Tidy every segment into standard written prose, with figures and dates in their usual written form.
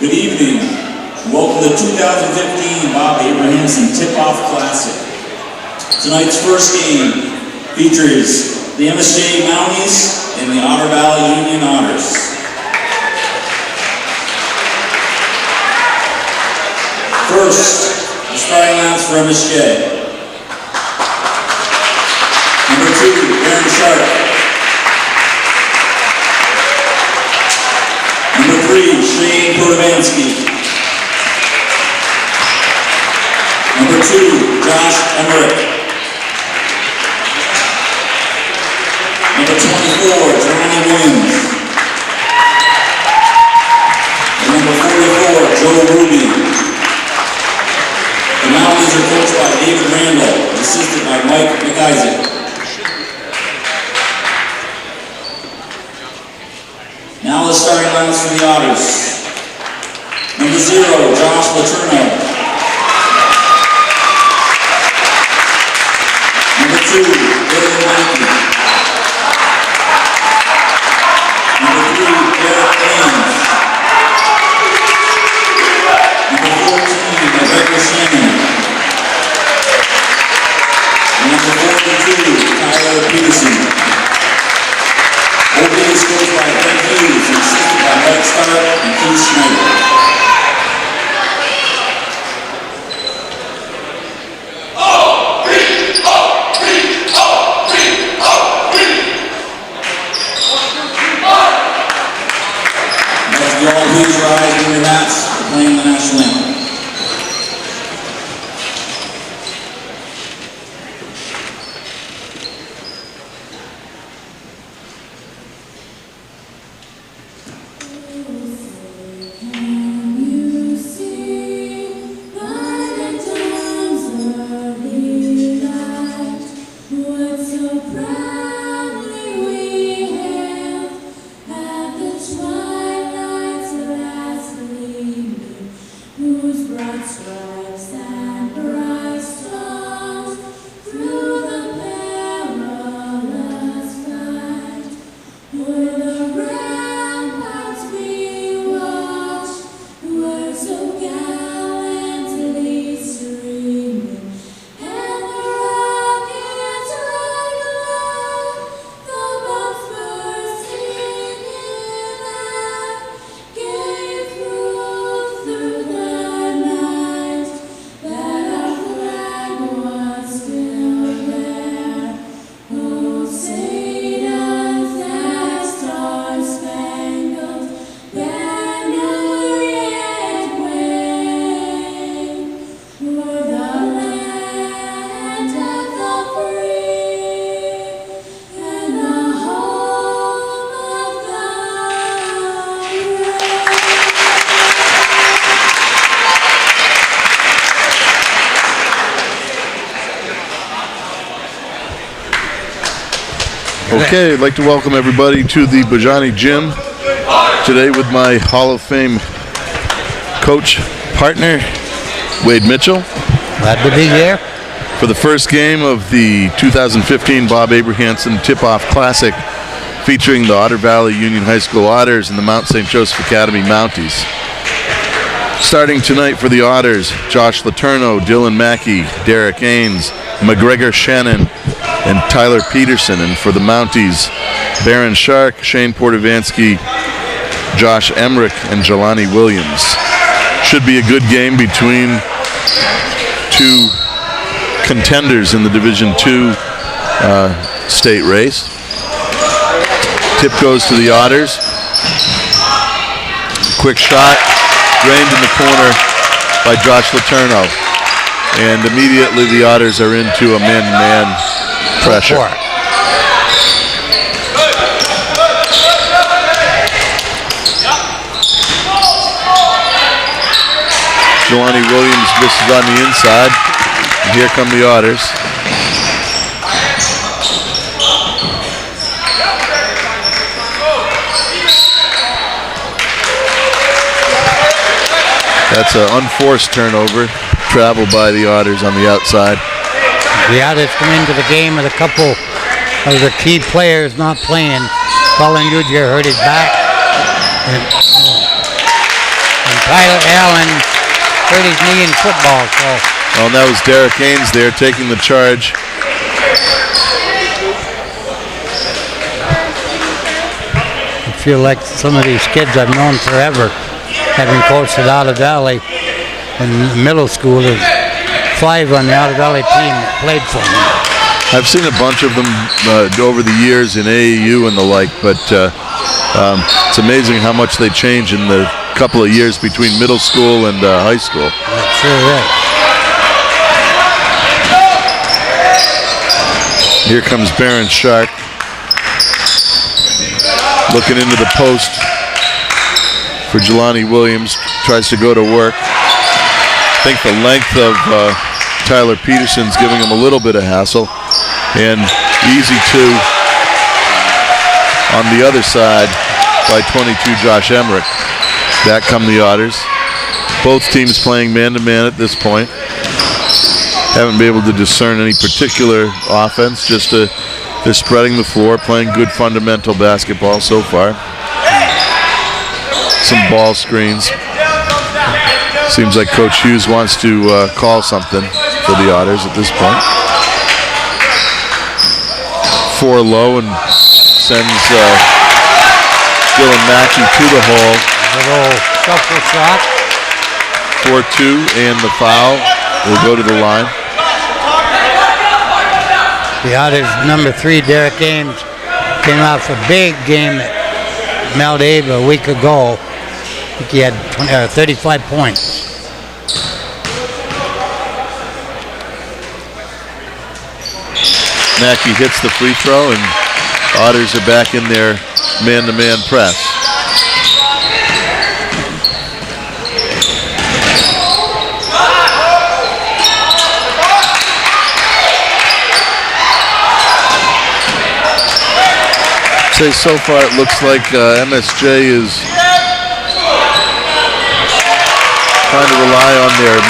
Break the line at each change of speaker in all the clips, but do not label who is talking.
Good evening. Welcome to the 2015 Bob Abrahamson Tip-Off Classic. Tonight's first game features the MSJ Mounties and the Otter Valley Union Otters. First, the starting lineups for MSJ. Number 2, Aaron Sharp. Number 3, Shane Portavansky. Number 2, Josh Emmerich. Number 24, Johnny Williams. And number 44, Joe Ruby. The Mounties are coached by David Randall, assisted by Mike McIsaac. Now the starting lineups for the Otters. Number 0, Josh Letourneau. Number 2, Dylan Mackey. Number 3, Derek Ames. Number 14, Rebecca Shannon. And number 42, Tyler Peterson. Opening is coached by Greg Hughes and assisted by Mike Stark and Keith Schneider. Let's you all please rise in your mats for playing the national anthem.
Okay, I'd like to welcome everybody to the Bajani Gym today with my Hall of Fame coach partner, Wade Mitchell.
Glad to be here.
For the first game of the 2015 Bob Abrahamson Tip-Off Classic featuring the Otter Valley Union High School Otters and the Mount St. Joseph Academy Mounties. Starting tonight for the Otters, Josh Letourneau, Dylan Mackey, Derek Ains, McGregor Shannon, and Tyler Peterson. And for the Mounties, Baron Shark, Shane Portavansky, Josh Emmerich, and Jelani Williams. Should be a good game between two contenders in the Division II state race. Tip goes to the Otters. Quick shot, drained in the corner by Josh Letourneau. And immediately the Otters are into a man-to-man pressure. Jelani Williams misses on the inside. And here come the Otters. That's an unforced turnover, traveled by the Otters on the outside.
The Otters come into the game with a couple of the key players not playing. Colin Udger hurt his back, and Tyler Allen hurt his knee in football, so.
Well, that was Derek Haynes there taking the charge.
I feel like some of these kids I've known forever, having coached at Otter Valley in middle school. There's 5 on the Otter Valley team that played for me.
I've seen a bunch of them over the years in AAU and the like, but it's amazing how much they change in the couple of years between middle school and high school.
That sure is.
Here comes Baron Shark, looking into the post for Jelani Williams, tries to go to work. I think the length of Tyler Peterson's giving him a little bit of hassle. And easy 2 on the other side by 22 Josh Emmerich. Back come the Otters. Both teams playing man-to-man at this point. Haven't been able to discern any particular offense, just they're spreading the floor, playing good fundamental basketball so far. Some ball screens. Seems like Coach Hughes wants to call something for the Otters at this point. 4 low and sends Dylan Mackey to the hole.
A little shuffle shot.
4-2 and the foul will go to the line.
The Otters number 3, Derek Ames, came off a big game at Maldave a week ago. I think he had 35 points.
Mackey hits the free throw, and Otters are back in their man-to-man press. Say so far it looks like MSJ is trying to rely on their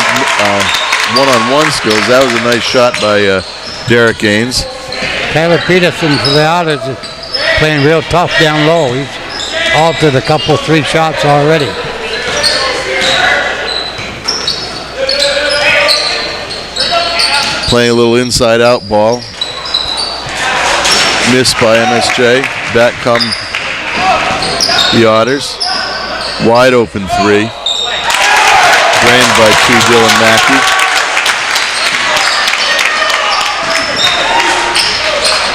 one-on-one skills. That was a nice shot by Derek Haynes.
Tyler Peterson for the Otters is playing real tough down low. He's altered a couple 3 shots already.
Playing a little inside-out ball. Missed by MSJ. Back come the Otters. Wide open 3. Drained by 2 Dylan Mackey.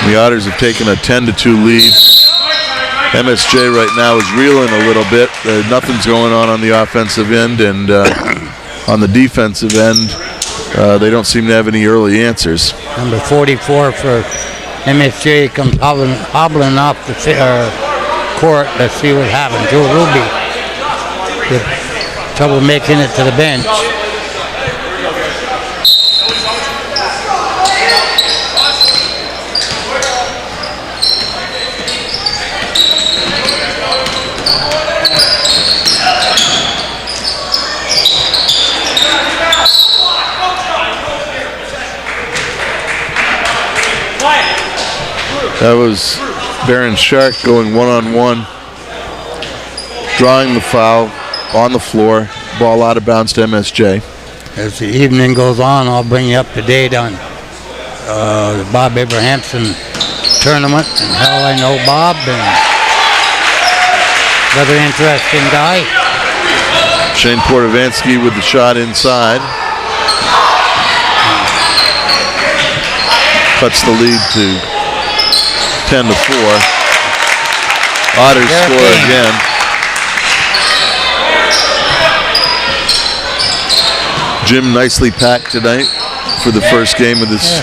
The Otters have taken a 10-2 lead. MSJ right now is reeling a little bit. Nothing's going on the offensive end, and on the defensive end, they don't seem to have any early answers.
Number 44 for MSJ comes hobbling off the court. Let's see what happens. Joe Ruby with trouble making it to the bench.
That was Baron Shark going one-on-one, drawing the foul on the floor, ball out of bounds to MSJ.
As the evening goes on, I'll bring you up to date on the Bob Abrahamson tournament and how I know Bob, and another interesting guy.
Shane Portovansky with the shot inside. Cuts the lead to 10-4. Otters score again. Gym nicely packed tonight for the first game of this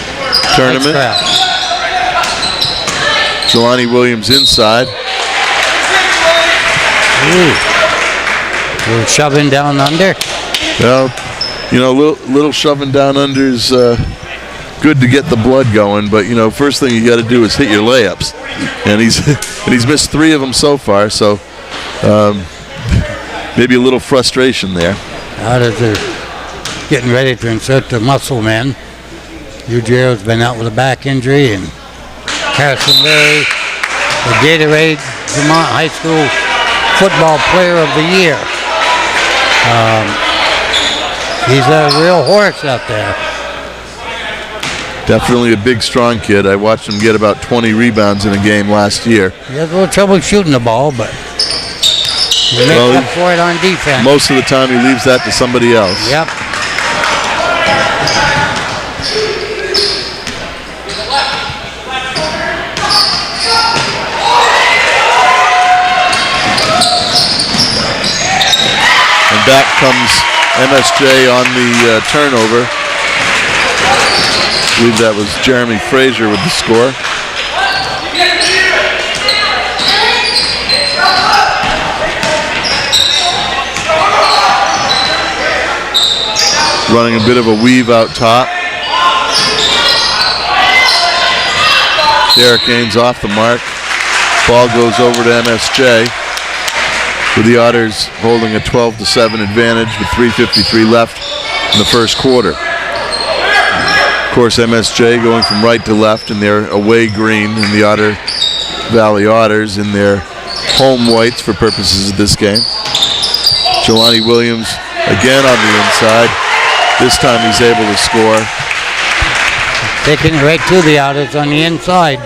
tournament. Jelani Williams inside.
Ooh. We're shoving down under.
Well, you know, little shoving down under is good to get the blood going, but you know, first thing you got to do is hit your layups, and he's missed 3 of them so far. So maybe a little frustration there.
Otters are getting ready to insert the muscle man. Ujaro's been out with a back injury, and Harrison Larry, the Gatorade Vermont High School Football Player of the Year. He's a real horse out there.
Definitely a big, strong kid. I watched him get about 20 rebounds in a game last year.
He has a little trouble shooting the ball, but he makes up for it on defense.
Most of the time he leaves that to somebody else.
Yep.
And back comes MSJ on the turnover. I believe that was Jeremy Frazier with the score. Running a bit of a weave out top. Derek Haynes off the mark. Ball goes over to MSJ, with the Otters holding a 12-7 advantage with 3:53 left in the first quarter. Of course, MSJ going from right to left in their away green, and the Otter Valley Otters in their home whites for purposes of this game. Jelani Williams again on the inside. This time he's able to score.
Taking it right to the Otters on the inside.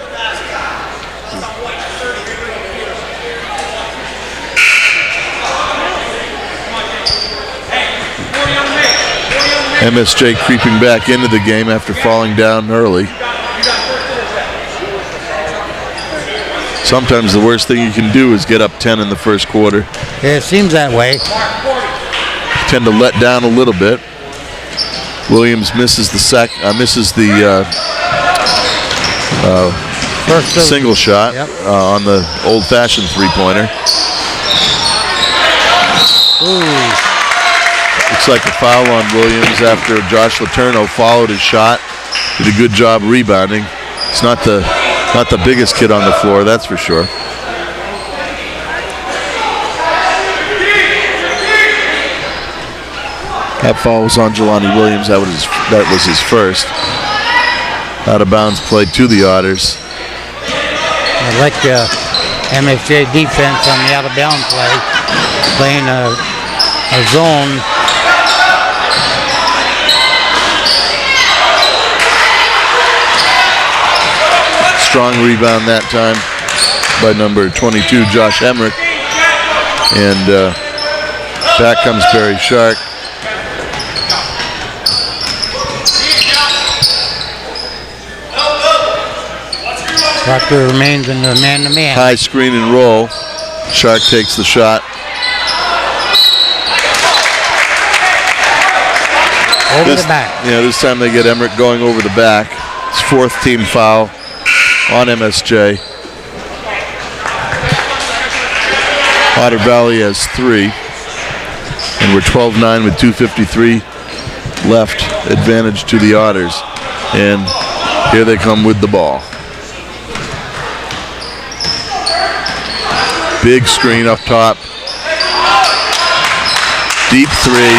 MSJ creeping back into the game after falling down early. Sometimes the worst thing you can do is get up 10 in the first quarter.
Yeah, it seems that way.
Tend to let down a little bit. Williams misses the
First
single shot on the old-fashioned three-pointer.
Ooh.
Looks like a foul on Williams after Josh Letourneau followed his shot. Did a good job rebounding. It's not the biggest kid on the floor, that's for sure. That foul was on Jelani Williams. That was his first. Out of bounds play to the Otters.
I like MSJ defense on the out of bounds play, playing a zone.
Strong rebound that time by number 22, Josh Emmerich. And back comes Barry Shark.
Proctor remains in the man-to-man.
High screen and roll. Shark takes the shot.
Over the back.
Yeah, this time they get Emmerich going over the back. It's fourth team foul on MSJ. Otter Valley has 3. And we're 12-9 with 2:53 left. Advantage to the Otters. And here they come with the ball. Big screen up top. Deep three.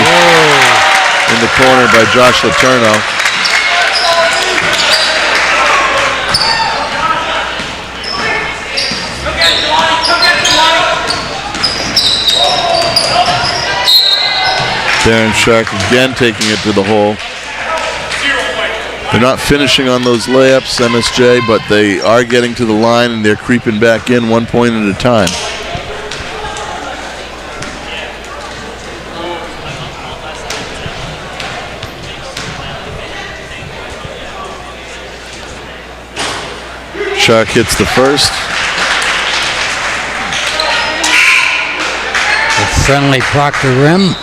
In the corner by Josh Letourneau. Darren Shark again taking it to the hole. They're not finishing on those layups, MSJ, but they are getting to the line and they're creeping back in 1 point at a time. Shark hits the first.
A friendly Proctor rim.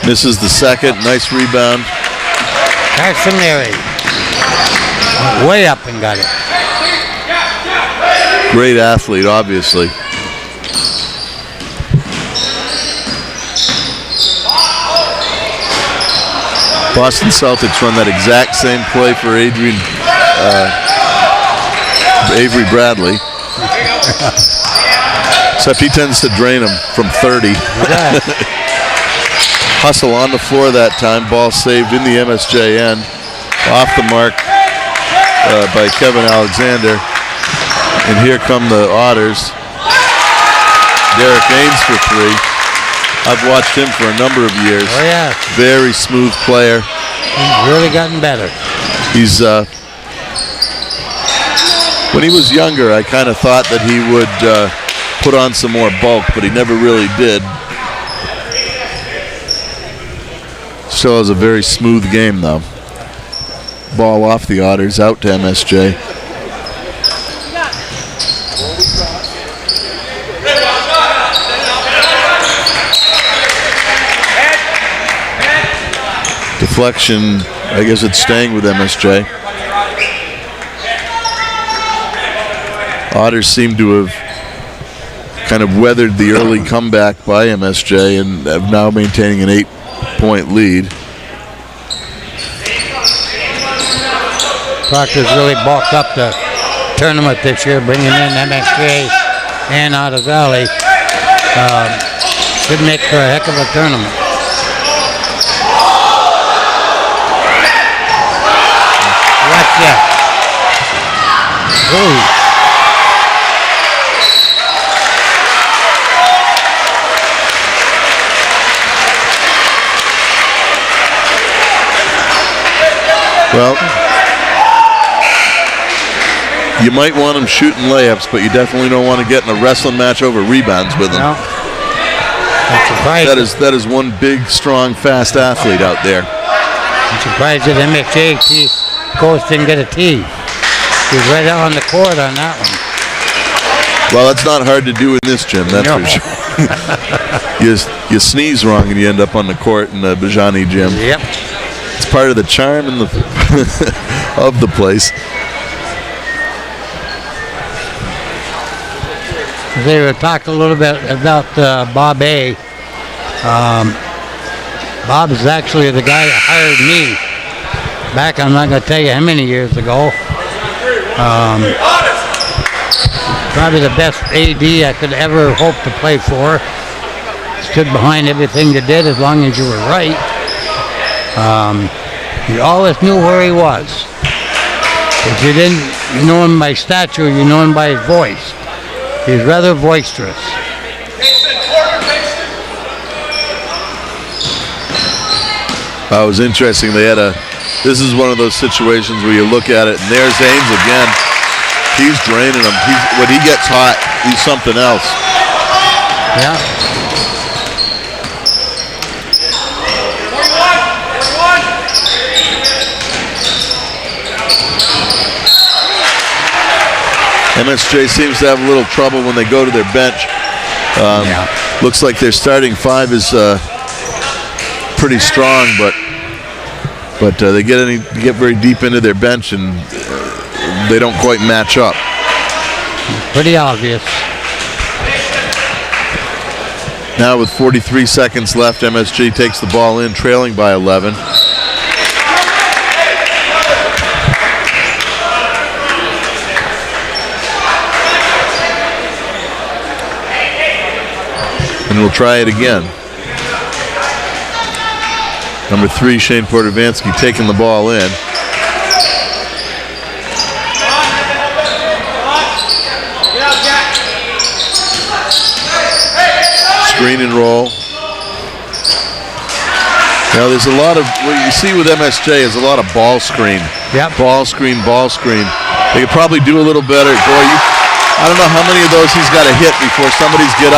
Misses the second. Nice rebound.
Carson Leary. Way up and got it.
Great athlete, obviously. Boston Celtics run that exact same play for Avery Bradley. Except he tends to drain them from 30. Hustle on the floor that time. Ball saved in the MSJ end. Off the mark by Kevin Alexander. And here come the Otters. Derek Ains for three. I've watched him for a number of years.
Oh, yeah.
Very smooth player.
He's really gotten better.
He's, when he was younger, I kind of thought that he would put on some more bulk, but he never really did. Still has a very smooth game, though. Ball off the Otters, out to MSJ. Deflection, I guess it's staying with MSJ. Otters seem to have kind of weathered the early comeback by MSJ and have now maintaining an 8-point lead.
Proctor's really bulked up the tournament this year, bringing in MSJ and Otter Valley. Should make for a heck of a tournament. Gotcha. Ooh.
Well, you might want him shooting layups, but you definitely don't want to get in a wrestling match over rebounds with him.
No.
That is one big, strong, fast athlete out there.
I'm surprised that MSJ coach didn't get a tee. He's right out on the court on that one.
Well, that's not hard to do in this gym, that's for sure. You sneeze wrong and you end up on the court in the Bajani gym.
Yep.
It's part of the charm and of the place.
They were talking a little bit about Bob A. Bob is actually the guy that hired me back, I'm not going to tell you how many years ago. Probably the best AD I could ever hope to play for. Stood behind everything you did as long as you were right. You always knew where he was. If you didn't know him by stature, you know him by his voice. He's rather boisterous.
It was interesting. This is one of those situations where you look at it, and there's Ains again. He's draining him. When he gets hot, he's something else.
Yeah.
MSJ seems to have a little trouble when they go to their bench. Looks like their starting five is pretty strong, but they get very deep into their bench and they don't quite match up.
Pretty obvious.
Now with 43 seconds left, MSJ takes the ball in, trailing by 11. And we'll try it again. Number 3, Shane Portovansky taking the ball in. Screen and roll. Now there's a lot of, what you see with MSJ is a lot of ball screen.
Yep.
Ball screen, ball screen. They could probably do a little better. Boy, I don't know how many of those he's got to hit before somebody's get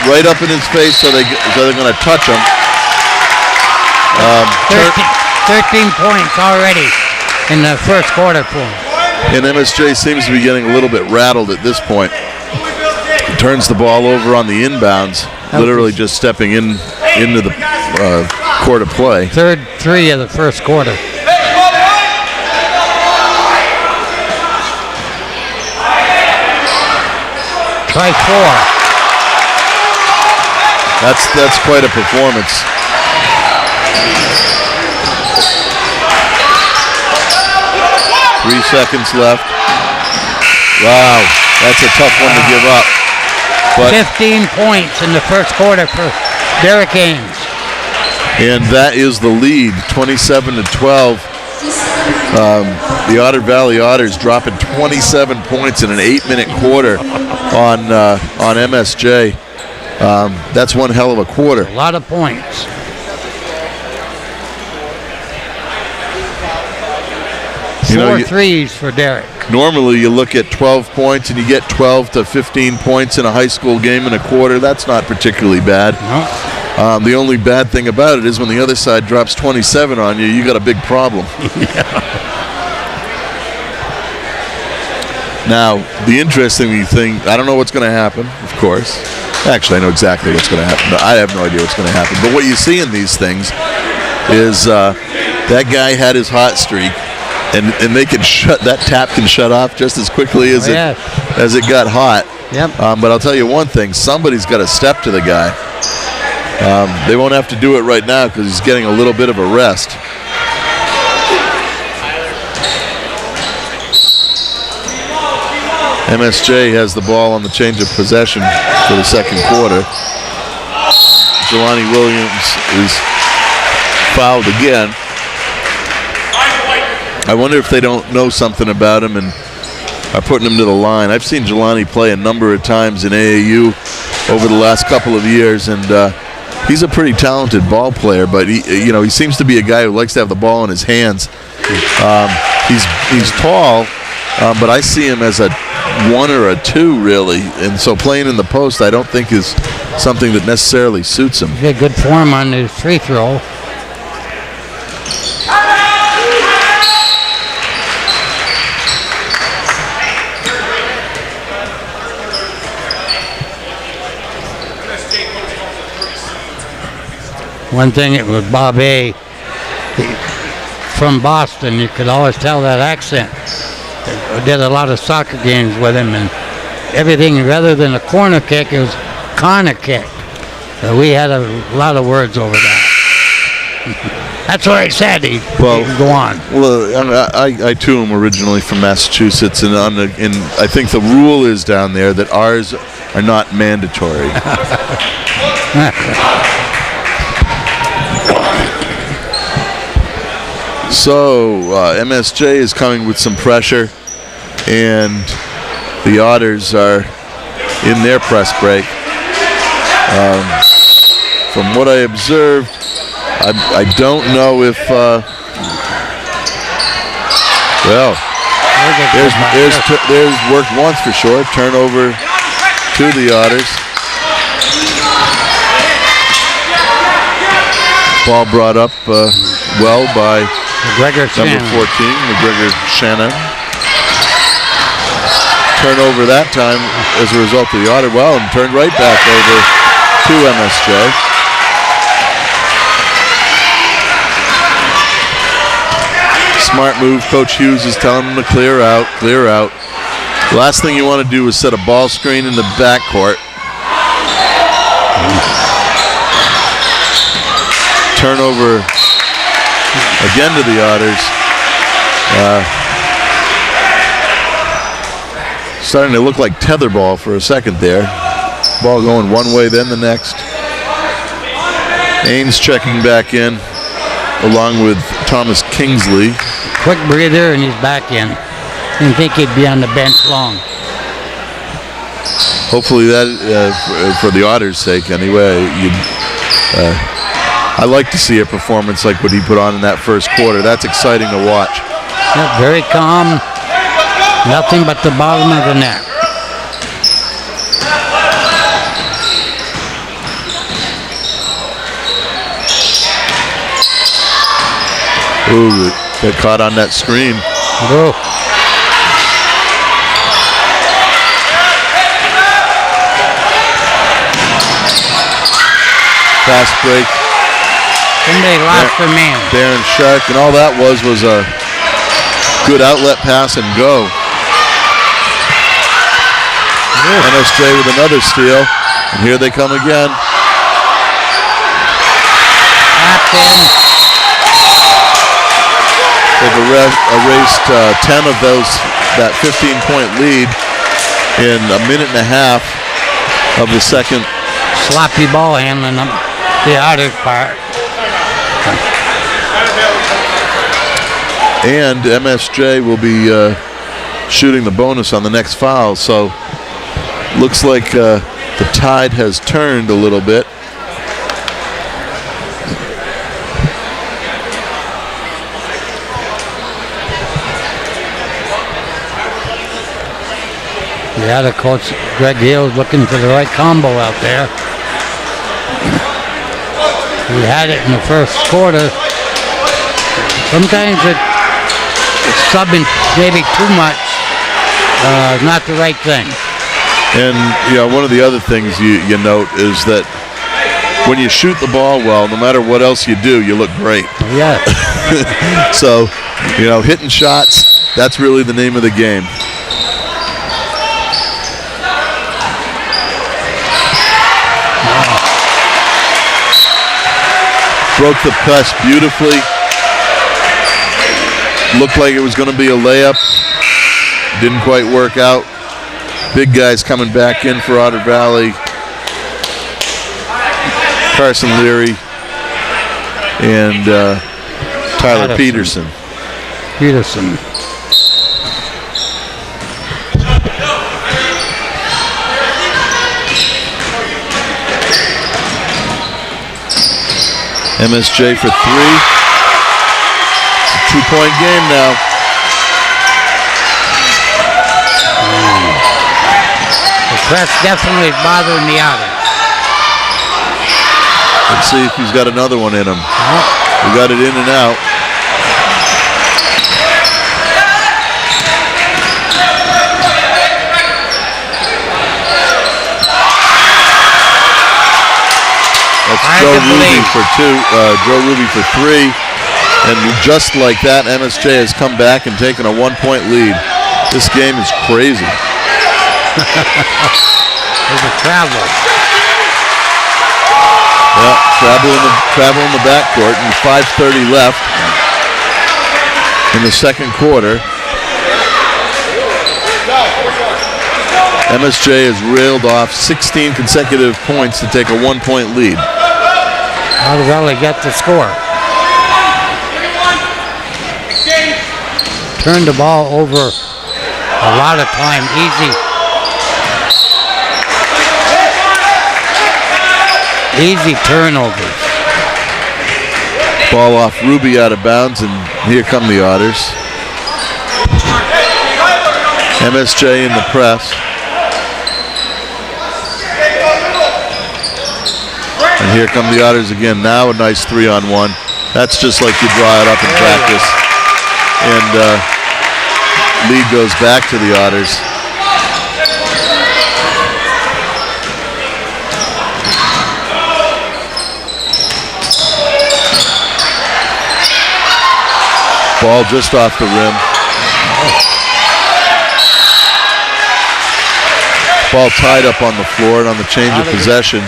right up in his face so they're going to touch him.
13 points already in the first quarter for him.
And MSJ seems to be getting a little bit rattled at this point. Turns the ball over on the inbounds, literally just stepping into the court of play.
Third 3 of the first quarter. Try 4.
That's quite a performance. Three seconds left. Wow, that's a tough one to give up. But
15 points in the first quarter for Derek Ains.
And that is the lead, 27-12. The Otter Valley Otters dropping 27 points in an 8-minute quarter on MSJ. That's one hell of a quarter.
A lot of points. Four threes for Derek.
Normally you look at 12 points and you get 12 to 15 points in a high school game in a quarter. That's not particularly bad.
No.
The only bad thing about it is when the other side drops 27 on you, you got a big problem. Now, the interesting thing, I don't know what's going to happen, of course. Actually, I know exactly what's going to happen. No, I have no idea what's going to happen. But what you see in these things is that guy had his hot streak, and they can that tap can shut off just as quickly as it got hot.
Yep.
But I'll tell you one thing: somebody's got to step to the guy. They won't have to do it right now because he's getting a little bit of a rest. MSJ has the ball on the change of possession for the second quarter. Jelani Williams is fouled again. I wonder if they don't know something about him and are putting him to the line. I've seen Jelani play a number of times in AAU over the last couple of years, and he's a pretty talented ball player, but he seems to be a guy who likes to have the ball in his hands. He's tall, but I see him as a 1 or a 2 really, and so playing in the post I don't think is something that necessarily suits him.
He had good form on his free throw. One thing with Bob A, from Boston, you could always tell that accent. I did a lot of soccer games with him, and everything rather than a corner kick, it was corner kick. So we had a lot of words over that. That's what I said. He go on.
Well, I too am originally from Massachusetts, and I think the rule is down there that ours are not mandatory. So MSJ is coming with some pressure, and the Otters are in their press break. From what I observed, I don't know if there's worked once for sure. Turnover to the Otters. Ball brought up well by number 14, McGregor Shannon. Turnover that time as a result of the Otter. Well, and turned right back over to MSJ. Smart move. Coach Hughes is telling him to clear out, clear out. The last thing you want to do is set a ball screen in the backcourt. Turnover again to the Otters. Starting to look like tetherball for a second there. Ball going one way, then the next. Ains checking back in, along with Thomas Kingsley.
Quick breather, and he's back in. Didn't think he'd be on the bench long.
Hopefully that, for the Otters' sake anyway, I like to see a performance like what he put on in that first quarter. That's exciting to watch.
Yeah, very calm. Nothing but the bottom of the net.
Ooh, got caught on that screen.
Whoa.
Fast break.
Somebody lost their man.
Darren Shark, and all that was a good outlet pass and go. MSJ with another steal, and here they come again. They've erased 10 of that 15-point lead in a minute and a half of the second.
Sloppy ball handling them, the Otters part.
And MSJ will be shooting the bonus on the next foul. So looks like the tide has turned a little bit.
Yeah, the coach, Greg Hill's looking for the right combo out there. We had it in the first quarter. Sometimes it's subbing maybe too much, not the right thing.
And one of the other things you note is that when you shoot the ball well, no matter what else you do, you look great.
Yeah.
So, hitting shots, that's really the name of the game. Broke the press beautifully. Looked like it was going to be a layup. Didn't quite work out. Big guys coming back in for Otter Valley. Carson Leary and Tyler Peterson. MSJ for 3. It's a 2-point game now.
The press definitely bothering the Otters.
Let's see if he's got another one in him. We got it in and out. That's Joe Ruby for 3. And just like that, MSJ has come back and taken a 1-point lead. This game is crazy.
There's a travel.
Yeah, travel in the backcourt, and 5:30 left in the second quarter. MSJ has reeled off 16 consecutive points to take a 1-point lead.
Otter Valley got the score. Turned the ball over a lot of time, easy turnovers.
Ball off Ruby out of bounds, and here come the Otters. MSJ in the press. And here come the Otters again. Now a nice 3-on-1. That's just like you draw it up in practice. And lead goes back to the Otters. Ball just off the rim. Ball tied up on the floor, and on the change of possession,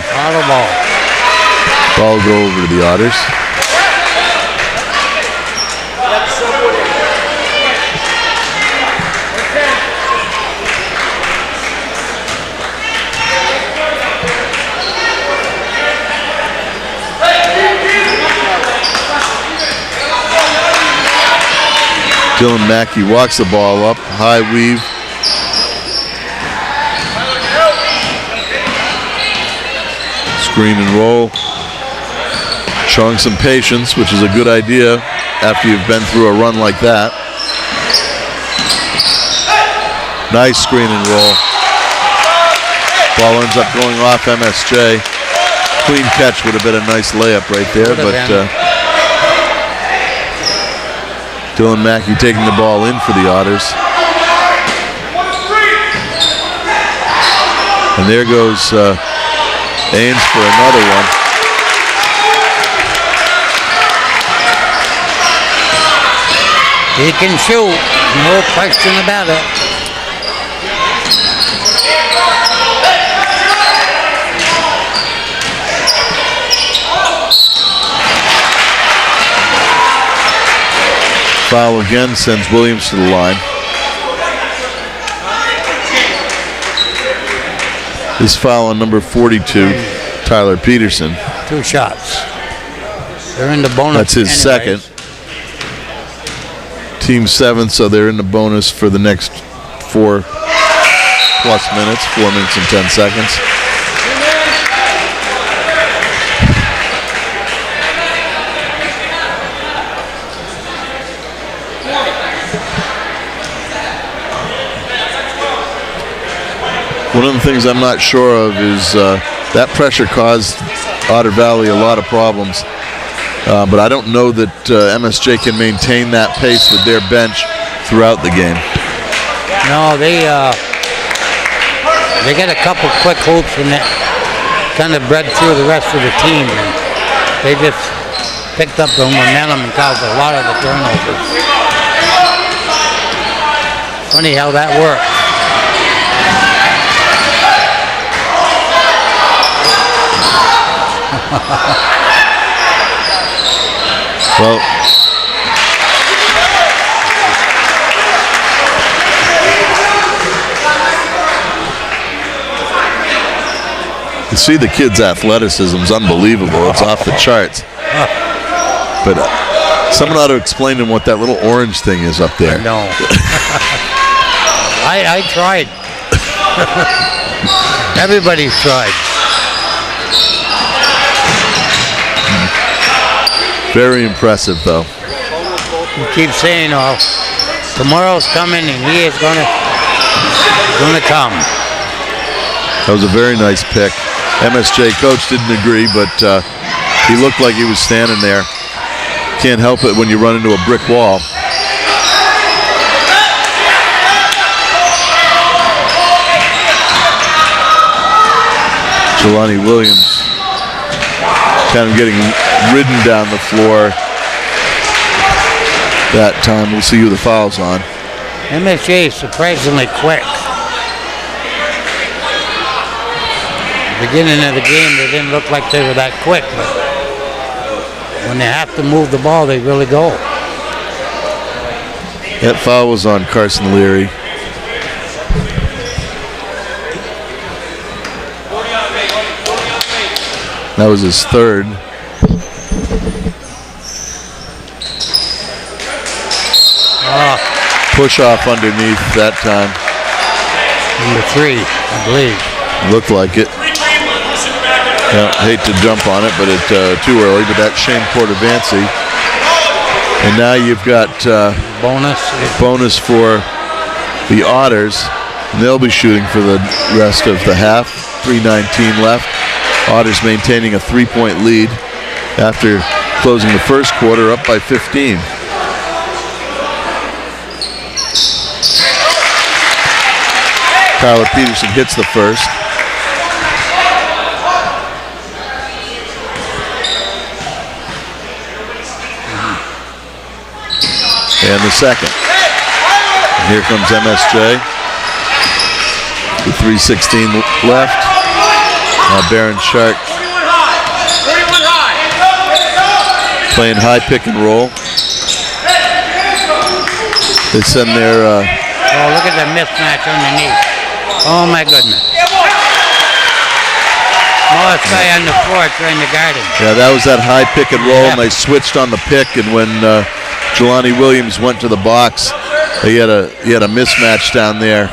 ball will go over to the Otters. Dylan Mackey walks the ball up, high weave. Screen and roll. Showing some patience, which is a good idea after you've been through a run like that. Nice screen and roll. Ball ends up going off MSJ. Clean catch would have been a nice layup right there, but Dylan Mackey taking the ball in for the Otters. And there goes Ains for another one.
He can shoot, no question about it.
Foul again sends Williams to the line. This foul on number 42, Tyler Peterson.
2 shots. They're in the bonus.
That's his
anyways.
second. Team 7, so they're in the bonus for the next 4+ minutes, 4 minutes and 10 seconds. One of the things I'm not sure of is that pressure caused Otter Valley a lot of problems. But I don't know that MSJ can maintain that pace with their bench throughout the game.
No, they got a couple quick hoops and that kind of bred through the rest of the team. And they just picked up the momentum and caused a lot of the turnovers. Funny how that works.
Well, you see the kids' athleticism is unbelievable. It's off the charts. But someone ought to explain to them what that little orange thing is up there.
No. I tried. Everybody's tried.
Very impressive, though.
You keep saying, "Oh, tomorrow's coming, and he is gonna come."
That was a very nice pick. MSJ coach didn't agree, but he looked like he was standing there. Can't help it when you run into a brick wall. Jelani Williams kind of getting ridden down the floor that time. We'll see who the foul's on.
MSJ is surprisingly quick. Beginning of the game, they didn't look like they were that quick, but when they have to move the ball, they really go.
That foul was on Carson Leary. That was his third. Push off underneath that time.
Number 3, I believe.
Looked like it. Yeah, hate to jump on it, but it too early. But that's Shane Portavancy. And now you've got bonus for the Otters. And they'll be shooting for the rest of the half. 3:19 left. Otters maintaining a 3-point lead after closing the first quarter up by 15. Tyler Peterson hits the first. And the second. And here comes MSJ. With 3:16 left. Baron Shark playing high pick and roll. They send their...
oh, look at the mismatch underneath. Oh, my goodness. Smallest guy on the floor trying to guard him.
Yeah, that was that high pick and roll, and they switched on the pick, and when Jelani Williams went to the box, he had a mismatch down there.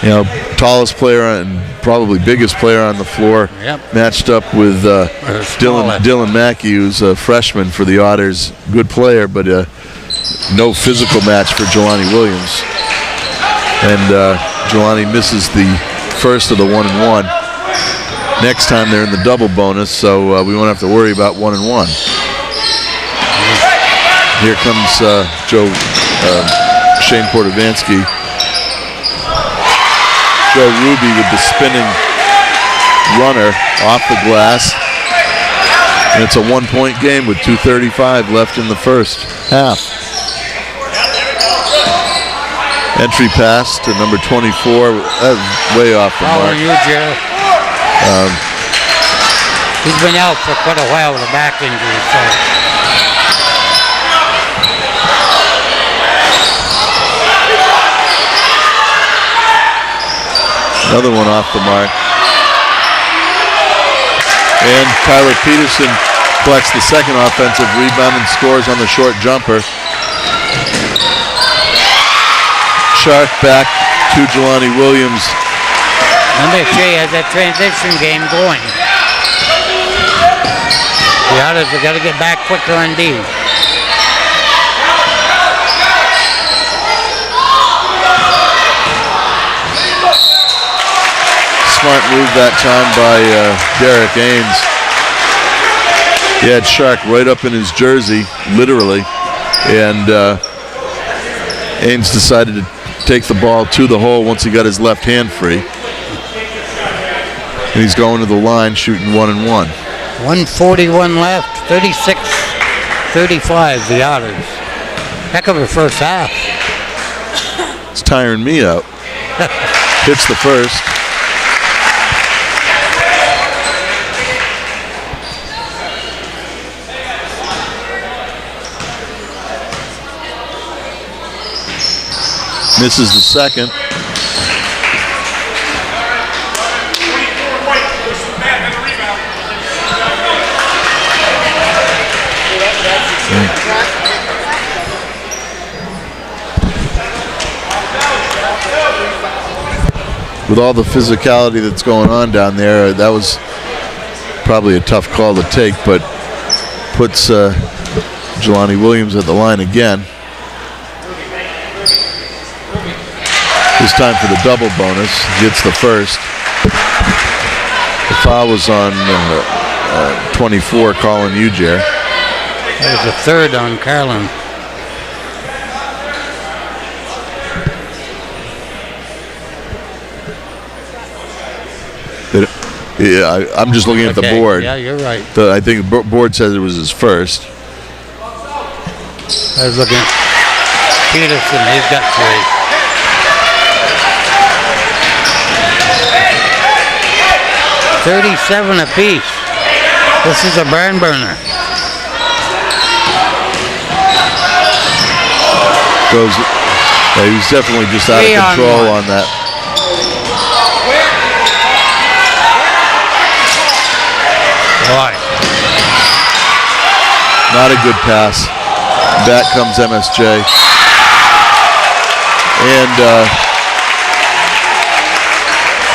You know, tallest player and probably biggest player on the floor, matched up with Dylan Mackey, who's a freshman for the Otters. Good player, but no physical match for Jelani Williams. And Jelani misses the first of the 1-and-1. Next time they're in the double bonus, so we won't have to worry about 1-and-1. Here comes Shane Portavancy. Joe Ruby with the spinning runner off the glass. And it's a 1-point game with 2:35 left in the first half. Entry pass to number 24, way off the mark.
He's been out for quite a while with a back injury, so.
Another one off the mark. And Tyler Peterson collects the second offensive rebound and scores on the short jumper. Shark back to Jelani Williams.
MSJ has that transition game going. The Otters have got to get back quicker on D.
Smart move that time by Derek Ains. He had Shark right up in his jersey, literally, and Ains decided to take the ball to the hole once he got his left hand free. And he's going to the line shooting 1 and 1.
1:41 left, 36-35, the Otters. Heck of a first half.
It's tiring me out. Hits the first. Misses the second. With all the physicality that's going on down there, that was probably a tough call to take, but puts Jelani Williams at the line again. This time for the double bonus. Gets the first. The foul was on 24, Colin Ujair.
That was the third on Carlin.
Yeah, I'm just looking at the board.
Yeah, you're right.
I think the board says it was his first.
I was looking at Peterson. He's got 3. 37 apiece. This is a barn burner.
Goes. Yeah, he's definitely just out of control on that.
Boy.
Not a good pass. Back comes MSJ. And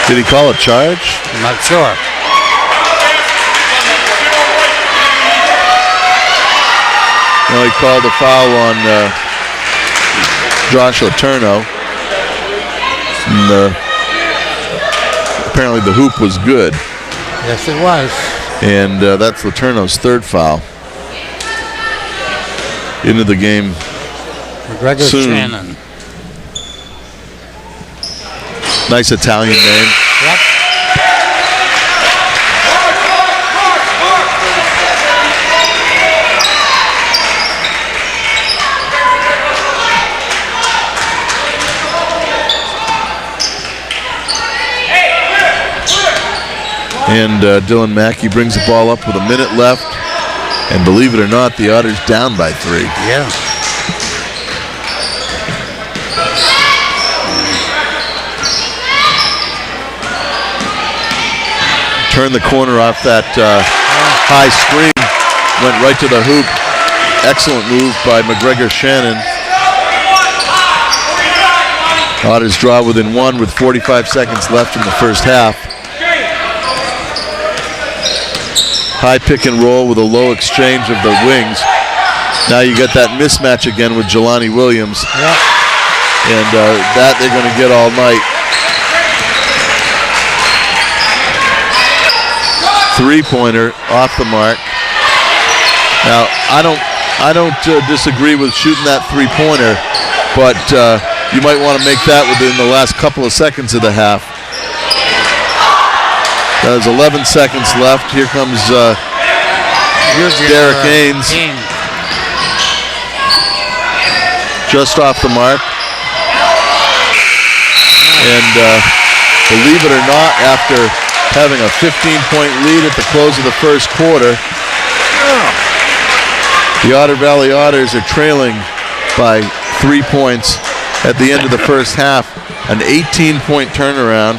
did he call a charge?
I'm not sure.
No, he called a foul on Josh Letourneau. And, apparently the hoop was good.
Yes, it was.
And that's Letourneau's third foul. Into the game
McGregor
soon.
Shannon.
Nice Italian name.
Yep.
And Dylan Mackey brings the ball up with a minute left. And believe it or not, the Otters down by 3.
Yeah.
Turned the corner off that high screen. Went right to the hoop. Excellent move by McGregor Shannon. Otters draw within 1 with 45 seconds left in the first half. High pick and roll with a low exchange of the wings. Now you get that mismatch again with Jelani Williams.
Yep.
And that they're going to get all night. 3-pointer off the mark. Now I don't disagree with shooting that 3-pointer, but you might want to make that within the last couple of seconds of the half. There's 11 seconds left. Here comes Derek Ains. Just off the mark. And believe it or not, after having a 15-point lead at the close of the first quarter, the Otter Valley Otters are trailing by 3 points at the end of the first half. An 18-point turnaround.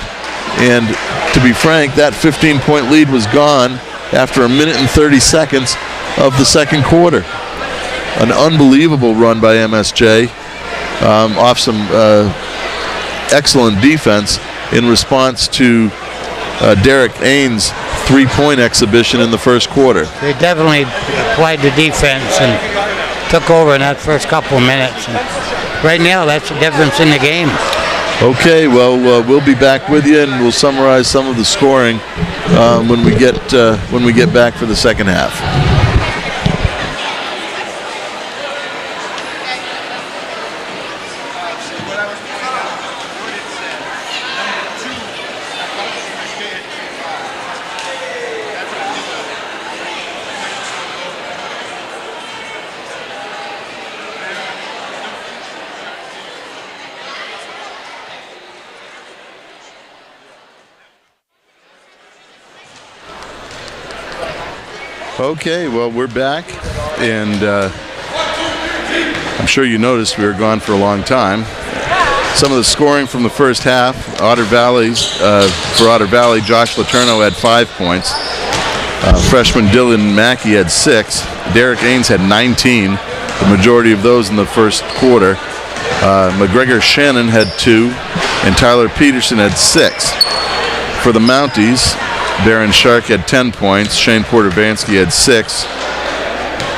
And to be frank, that 15-point lead was gone after a minute and 30 seconds of the second quarter. An unbelievable run by MSJ off some excellent defense in response to Derek Ains' three-point exhibition in the first quarter.
They definitely applied the defense and took over in that first couple of minutes. And right now, that's the difference in the game.
Okay, well, we'll be back with you, and we'll summarize some of the scoring when we get back for the second half. Okay, well, we're back, and I'm sure you noticed we were gone for a long time. Some of the scoring from the first half, for Otter Valley, Josh Letourneau had 5 points. Freshman Dylan Mackey had 6. Derek Ains had 19, the majority of those in the first quarter. McGregor Shannon had 2, and Tyler Peterson had 6. For the Mounties, Baron Shark had 10 points. Shane Porter-Vansky had 6.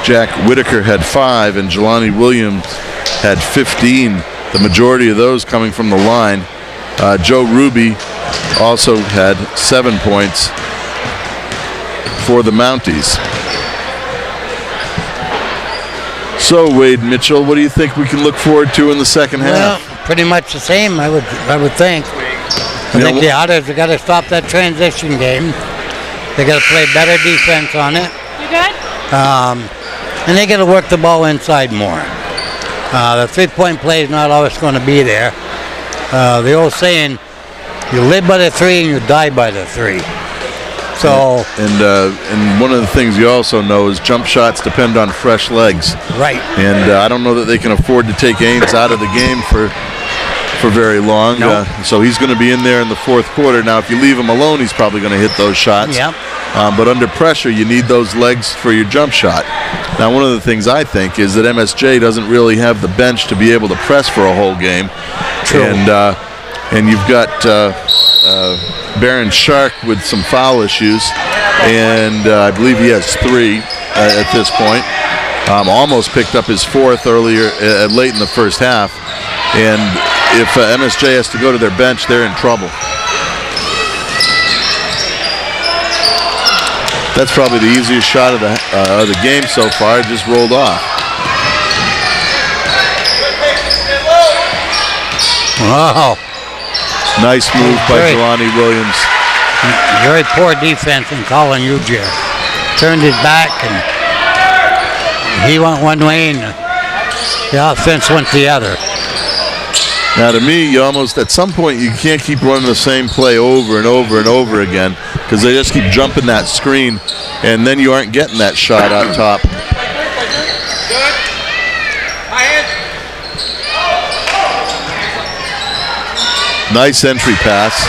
Jack Whitaker had 5, and Jelani Williams had 15. The majority of those coming from the line. Joe Ruby also had 7 points for the Mounties. So, Wade Mitchell, what do you think we can look forward to in the second half?
Well, pretty much the same, I would think. I think the Otters have got to stop that transition game. They got to play better defense on it.
You good?
And they got to work the ball inside more. The three-point play is not always going to be there. The old saying, you live by the 3 and you die by the 3. So
and one of the things you also know is jump shots depend on fresh legs.
Right.
And I don't know that they can afford to take Ains out of the game for very long.
Nope.
So he's going to be in there in the fourth quarter. Now, if you leave him alone, he's probably going to hit those shots.
Yep.
But under pressure, you need those legs for your jump shot. Now, one of the things I think is that MSJ doesn't really have the bench to be able to press for a whole game.
True.
And you've got Baron Shark with some foul issues, and I believe he has 3 at this point. Almost picked up his 4th earlier, late in the first half. And if MSJ has to go to their bench, they're in trouble. That's probably the easiest shot of the game so far. It just rolled off.
Wow.
Nice move by Jelani Williams.
Very poor defense in Colin Ujier. Turned his back, and he went one way, and the offense went the other.
Now, to me, you almost, at some point, you can't keep running the same play over and over and over again because they just keep jumping that screen, and then you aren't getting that shot on top. Nice entry pass.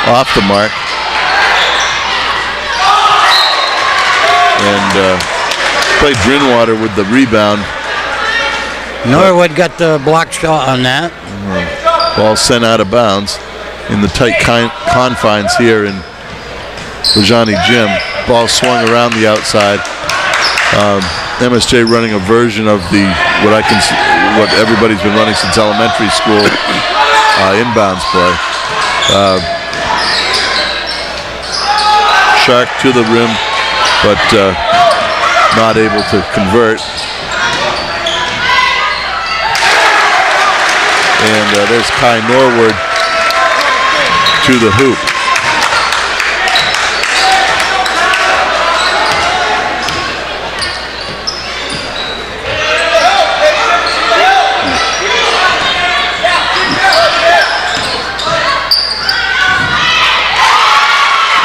Off the mark. And played Drinwater with the rebound.
Norwood got the block shot on that.
Ball sent out of bounds in the tight confines here in Lajani Gym. Ball swung around the outside. MSJ running a version of what everybody's been running since elementary school, inbounds play. Shark to the rim, but not able to convert. And there's Kai Norwood to the hoop.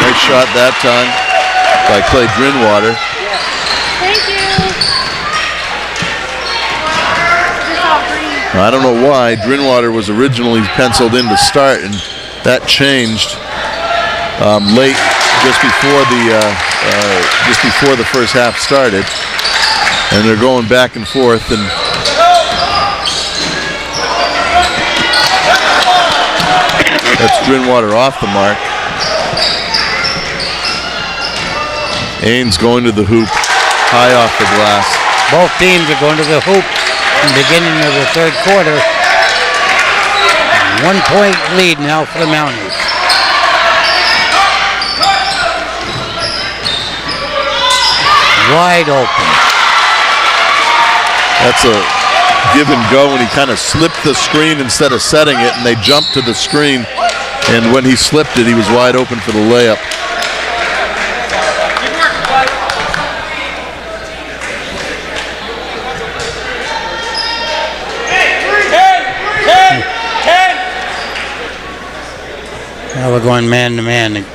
Nice shot that time by Clay Drinwater.
Thank you. This all green.
I don't know why. Drinwater was originally penciled in to start, and that changed late, just before the first half started. And they're going back and forth, and that's Drinwater off the mark. Ains going to the hoop, high off the glass.
Both teams are going to the hoop in the beginning of the third quarter. 1 point lead now for the Mounties. Wide open.
That's a give and go, and he kind of slipped the screen instead of setting it, and they jumped to the screen, and when he slipped it, he was wide open for the layup.
Now we're going man to man.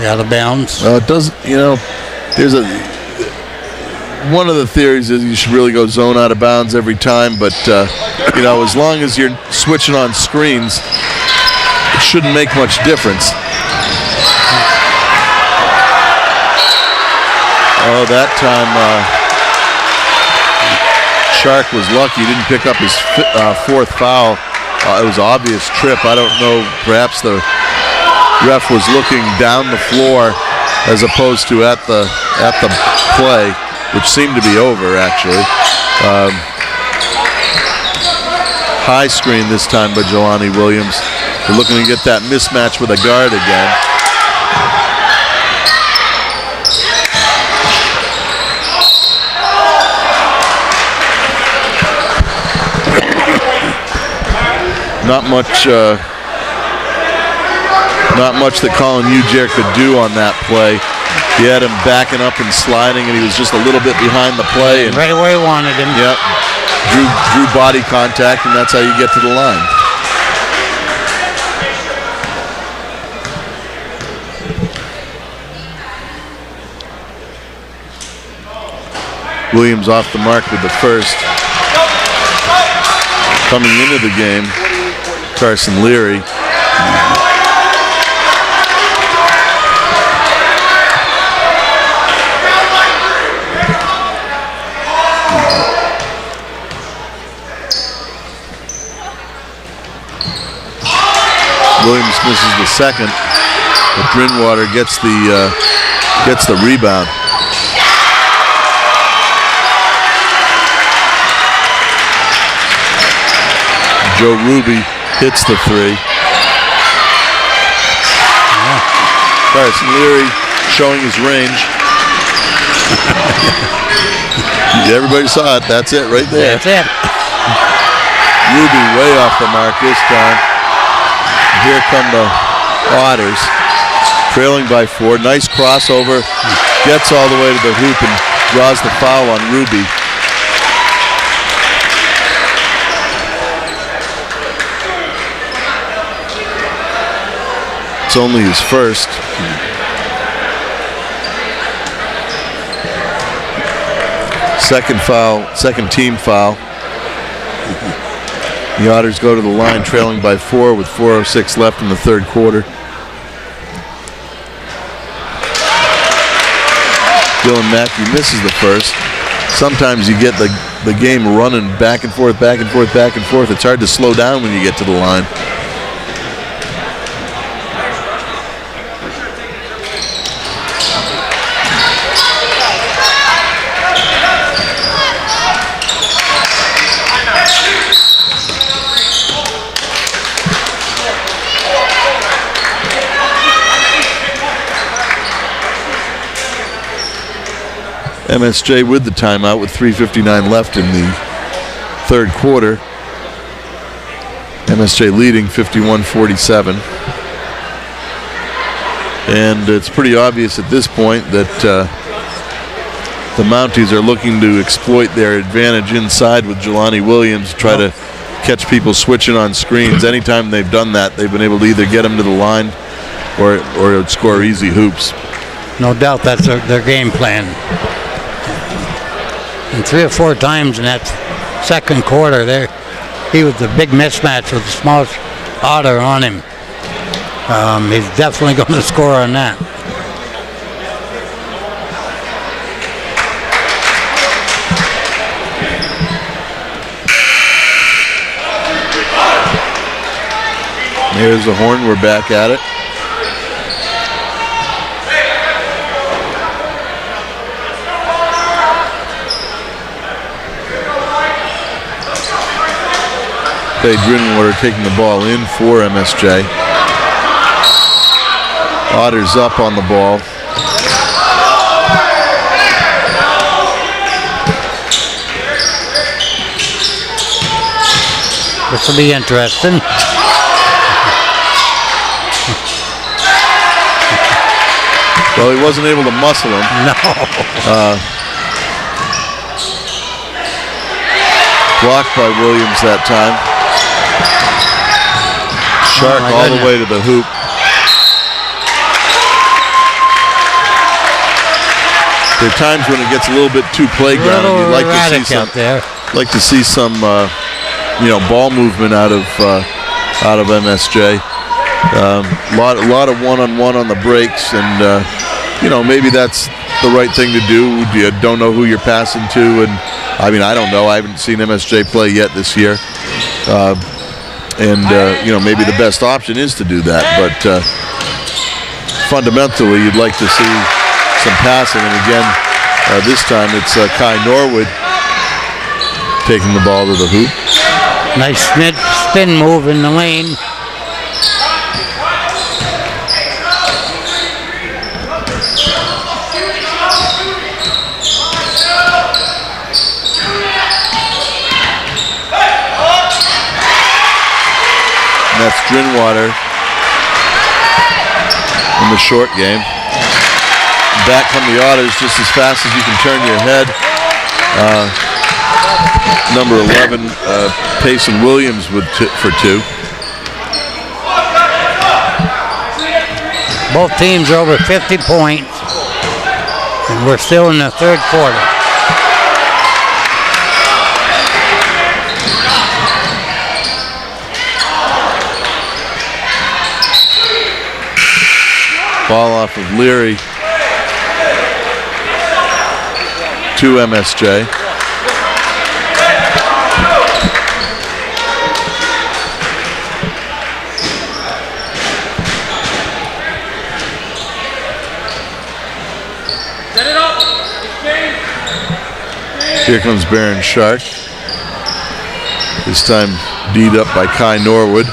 Out of bounds.
Well, it doesn't, there's one of the theories is you should really go zone out of bounds every time, but, as long as you're switching on screens, it shouldn't make much difference. Oh, that time Shark was lucky. He didn't pick up his fourth foul. It was an obvious trip. I don't know, perhaps the ref was looking down the floor as opposed to at the play, which seemed to be over actually. High screen this time by Jelani Williams. They're looking to get that mismatch with a guard again. Not much that Colin Ujair could do on that play. He had him backing up and sliding, and he was just a little bit behind the play. And
right where he wanted him.
Yep. Drew body contact, and that's how you get to the line. Williams off the mark with the first. Coming into the game, Carson Leary. Williams misses the second, but Drinwater gets the rebound. Joe Ruby hits the three. Carson Leary showing his range. Everybody saw it. That's it right there.
That's it.
Ruby way off the mark this time. Here come the Otters, trailing by 4. Nice crossover. Gets all the way to the hoop and draws the foul on Ruby. It's only his first. Second foul, second team foul. The Otters go to the line trailing by 4 with 4:06 left in the third quarter. Dylan Mackey misses the first. Sometimes you get the game running back and forth, back and forth, back and forth. It's hard to slow down when you get to the line. MSJ with the timeout with 3:59 left in the third quarter. MSJ leading 51-47. And it's pretty obvious at this point that the Mounties are looking to exploit their advantage inside with Jelani Williams, try to catch people switching on screens. Anytime they've done that, they've been able to either get them to the line or score easy hoops.
No doubt that's their game plan. And 3 or 4 times in that second quarter there. He was the big mismatch with the small Otter on him. He's definitely going to score on that.
Here's the horn. We're back at it. Drinnwater taking the ball in for MSJ. Otter's up on the ball.
This will be interesting.
Well, he wasn't able to muscle him.
No.
Blocked by Williams that time. Shark all the way to the hoop. There are times when it gets a little bit too playground. You'd like to see some, ball movement out of MSJ. Lot of one-on-one on the breaks, and maybe that's the right thing to do. You don't know who you're passing to, and I don't know. I haven't seen MSJ play yet this year, maybe the best option is to do that. But fundamentally, you'd like to see some passing, and again, this time it's Kai Norwood taking the ball to the hoop.
Nice spin move in the lane.
That's Drinnwater in the short game. Back come the Otters just as fast as you can turn your head. Number 11, Payson Williams for two.
Both teams are over 50 points, and we're still in the third quarter.
Ball off of Leary to MSJ. Here comes Baron Shark. This time beat up by Kai Norwood.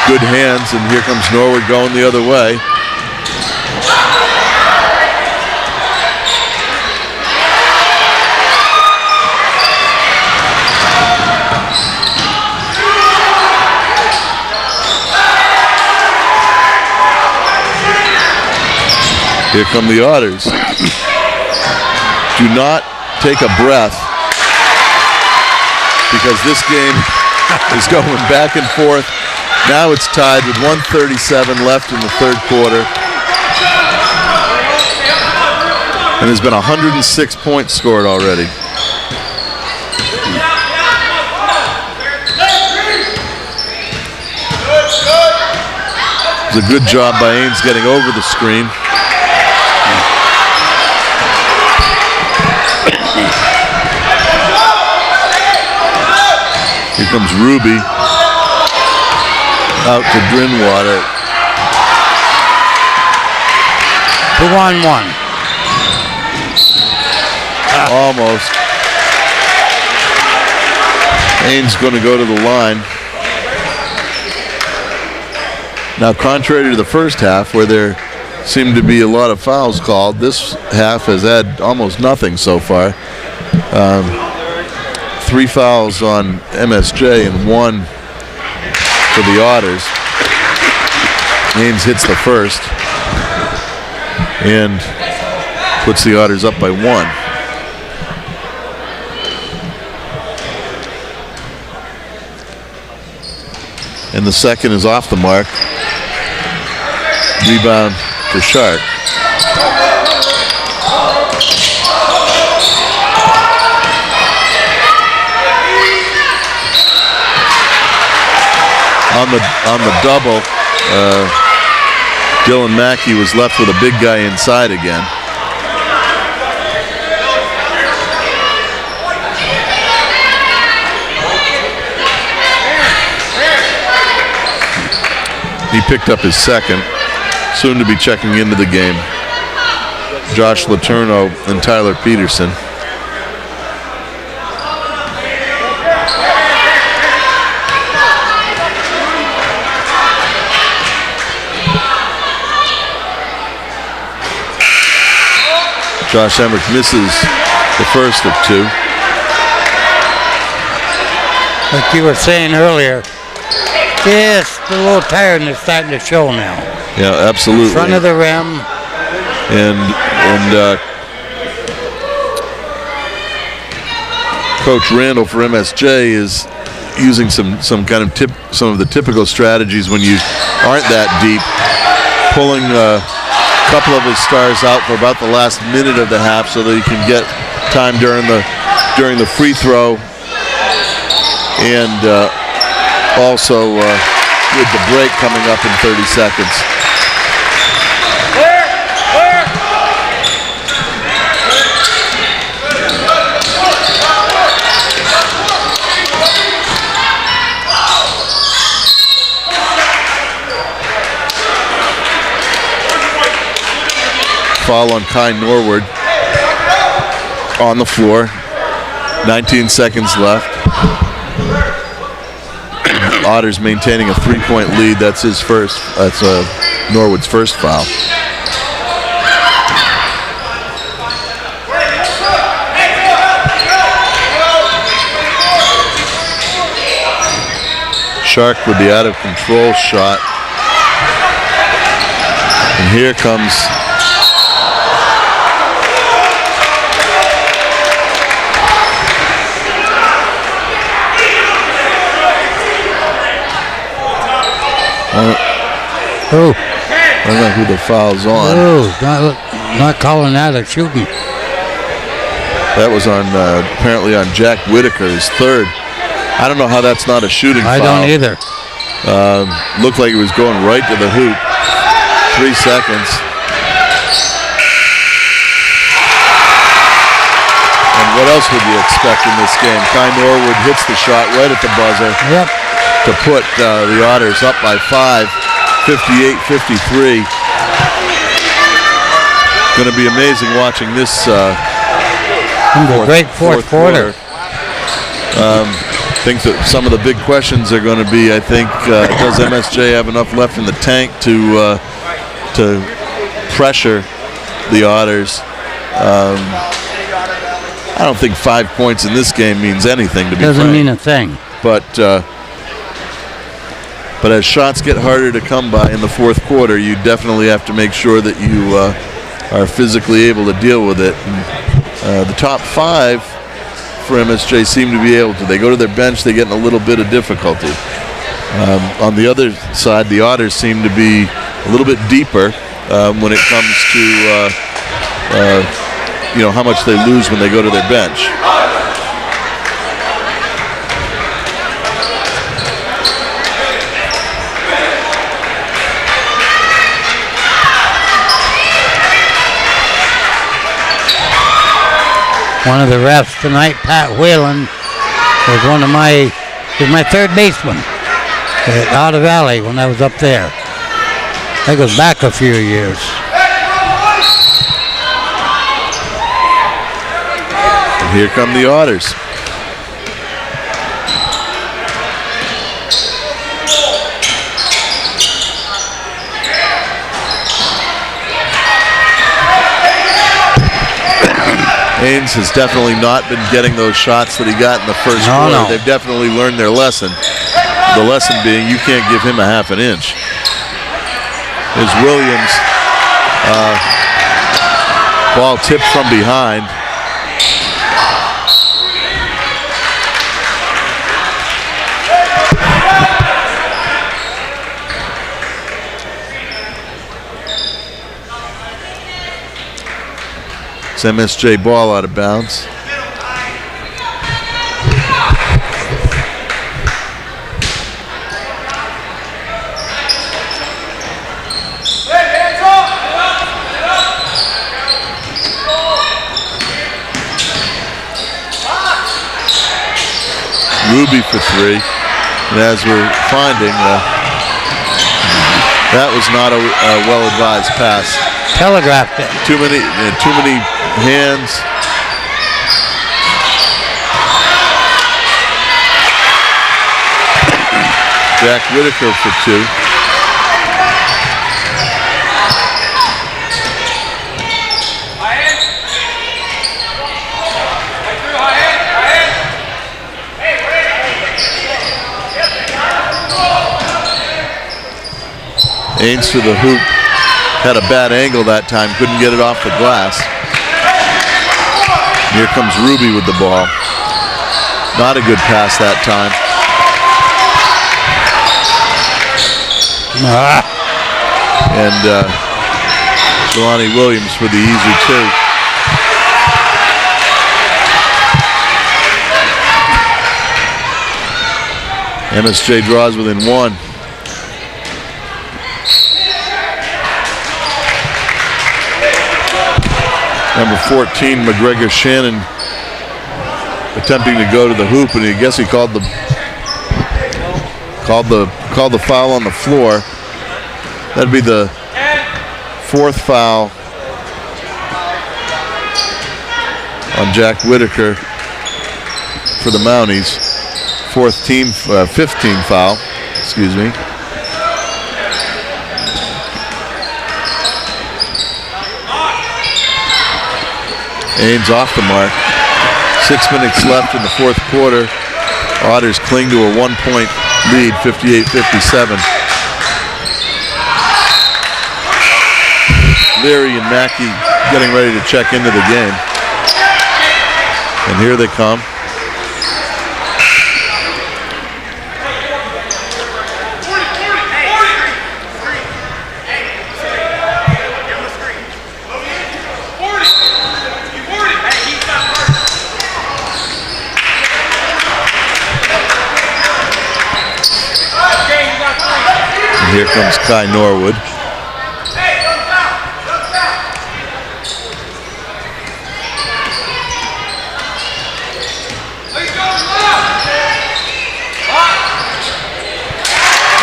Good hands, and here comes Norwood going the other way. Here come the Otters. Do not take a breath, because this game is going back and forth. Now it's tied with 1:37 left in the third quarter. And there's been 106 points scored already. It's a good job by Ains getting over the screen. Here comes Ruby. Out to Drinnwater.
2-on-1.
Almost. Ains going to go to the line. Now, contrary to the first half, where there seemed to be a lot of fouls called, this half has had almost nothing so far. 3 fouls on MSJ and 1 for the Otters. Ains hits the first and puts the Otters up by 1. And the second is off the mark. Rebound to Shark. On the double, Dylan Mackey was left with a big guy inside again. He picked up his second, soon to be checking into the game. Josh Letourneau and Tyler Peterson. Josh Emmerich misses the first of two.
Like you were saying earlier, just a little tiredness starting to show now.
Yeah, absolutely.
Front of the rim.
And Coach Randall for MSJ is using some of the typical strategies when you aren't that deep, pulling a couple of his stars out for about the last minute of the half so that he can get time during the free throw, and also with the break coming up in 30 seconds. Foul on Kai Norwood on the floor. 19 seconds left. Otters maintaining a 3-point lead. That's his first. That's Norwood's first foul. Shark with the out of control shot. And here comes I don't know who the foul's on.
Not calling that a shooting.
That was on apparently on Jack Whitaker's third. I don't know how that's not a shooting foul.
I don't either.
Looked like it was going right to the hoop. 3 seconds. And what else would you expect in this game? Kai Norwood hits the shot right at the buzzer.
Yep.
To put the Otters up by 5, 58-53. Going to be amazing watching this
great fourth quarter.
I think that some of the big questions are going to be, I think, does MSJ have enough left in the tank to pressure the Otters? I don't think 5 points in this game means anything, to be frank.
Doesn't mean a thing.
But as shots get harder to come by in the fourth quarter, you definitely have to make sure that you are physically able to deal with it. And, the top 5 for MSJ seem to be able to. They go to their bench, they get in a little bit of difficulty. On the other side, the Otters seem to be a little bit deeper when it comes to how much they lose when they go to their bench.
One of the refs tonight, Pat Whalen, was my third baseman at Otter Valley when I was up there. That goes back a few years.
And here come the Otters. Haynes has definitely not been getting those shots that he got in the first quarter.
No.
They've definitely learned their lesson. The lesson being you can't give him a half an inch. There's Williams. Ball tipped from behind. It's MSJ ball out of bounds. Ruby for 3. And as we're finding, that was not a well-advised pass.
Telegraphed it.
Too many hands. Jack Whitaker for 2. Ains to the hoop. Had a bad angle that time. Couldn't get it off the glass. Here comes Ruby with the ball. Not a good pass that time. And Jelani Williams for the easy 2. MSJ draws within 1. Number 14, McGregor Shannon, attempting to go to the hoop, and I guess he called the foul on the floor. That'd be the 4th foul on Jack Whitaker for the Mounties. 5th team foul, excuse me. Ains off the mark. 6 minutes left in the 4th quarter. Otters cling to a 1-point lead, 58-57. Leary and Mackey getting ready to check into the game. And here they come. Here comes Kai Norwood.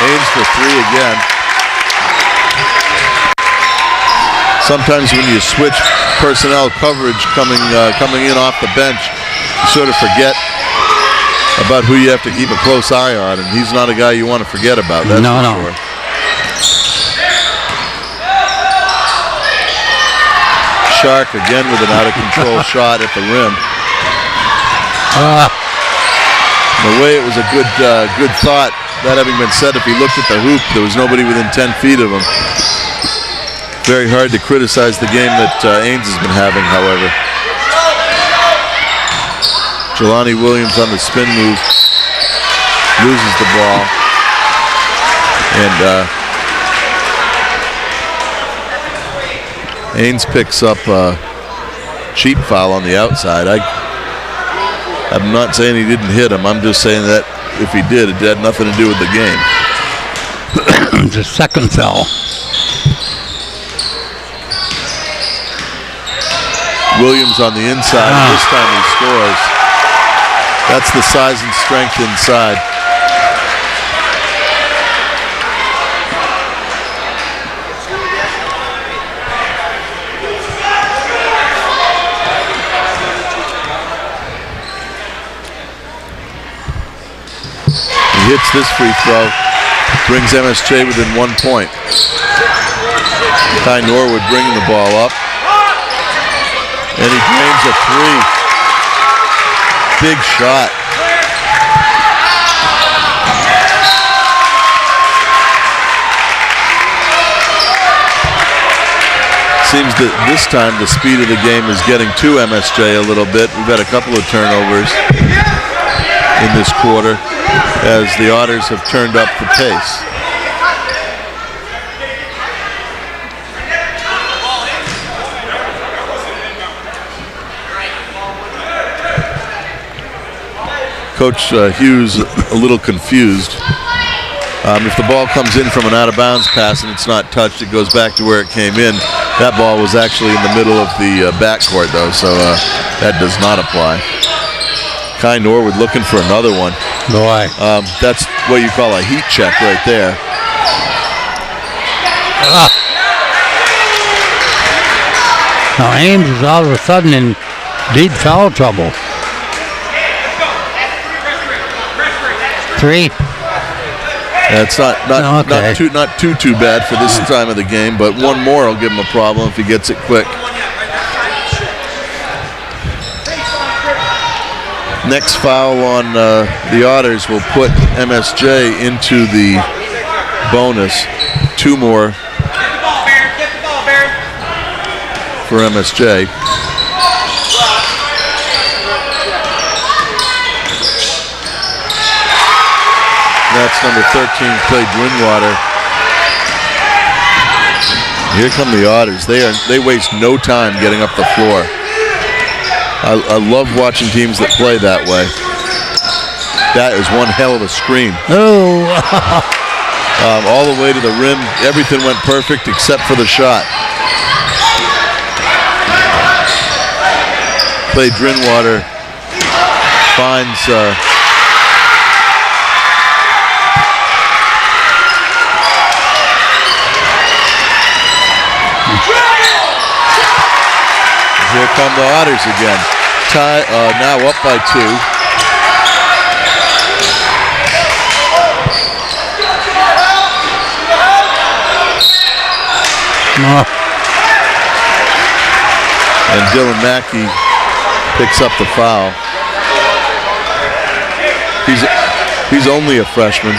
Ains for 3 again. Sometimes when you switch personnel coverage coming in off the bench, you sort of forget about who you have to keep a close eye on, and he's not a guy you want to forget about. That's for sure. Shark again with an out-of-control shot at the rim. The way it was a good thought. That having been said, if he looked at the hoop, there was nobody within 10 feet of him. Very hard to criticize the game that Ains has been having, however. Jelani Williams on the spin move. Loses the ball. And Ains picks up a cheap foul on the outside. I'm not saying he didn't hit him. I'm just saying that if he did, it had nothing to do with the game.
The second foul.
Williams on the inside. And this time he scores. That's the size and strength inside. He hits this free throw, brings MSJ within 1 point. Kai Norwood bringing the ball up. And he drains a 3. Big shot. Seems that this time the speed of the game is getting to MSJ a little bit. We've had a couple of turnovers in this quarter as the Otters have turned up the pace. Coach Hughes a little confused. If the ball comes in from an out-of-bounds pass and it's not touched, it goes back to where it came in. That ball was actually in the middle of the backcourt, though, so that does not apply. Kai Norwood looking for another one.
Boy.
That's what you call a heat check right there.
Now Ames is all of a sudden in deep foul trouble. 3.
It's not too bad for this time of the game, but one more will give him a problem if he gets it quick. Next foul on the Otters will put MSJ into the bonus. 2 more for MSJ. That's number 13, Clay Drinkwater. Here come the Otters. They waste no time getting up the floor. I love watching teams that play that way. That is one hell of a screen.
Oh!
All the way to the rim. Everything went perfect except for the shot. Clay Drinkwater finds here come the Otters again. Now up by 2. And Dylan Mackey picks up the foul. He's only a freshman.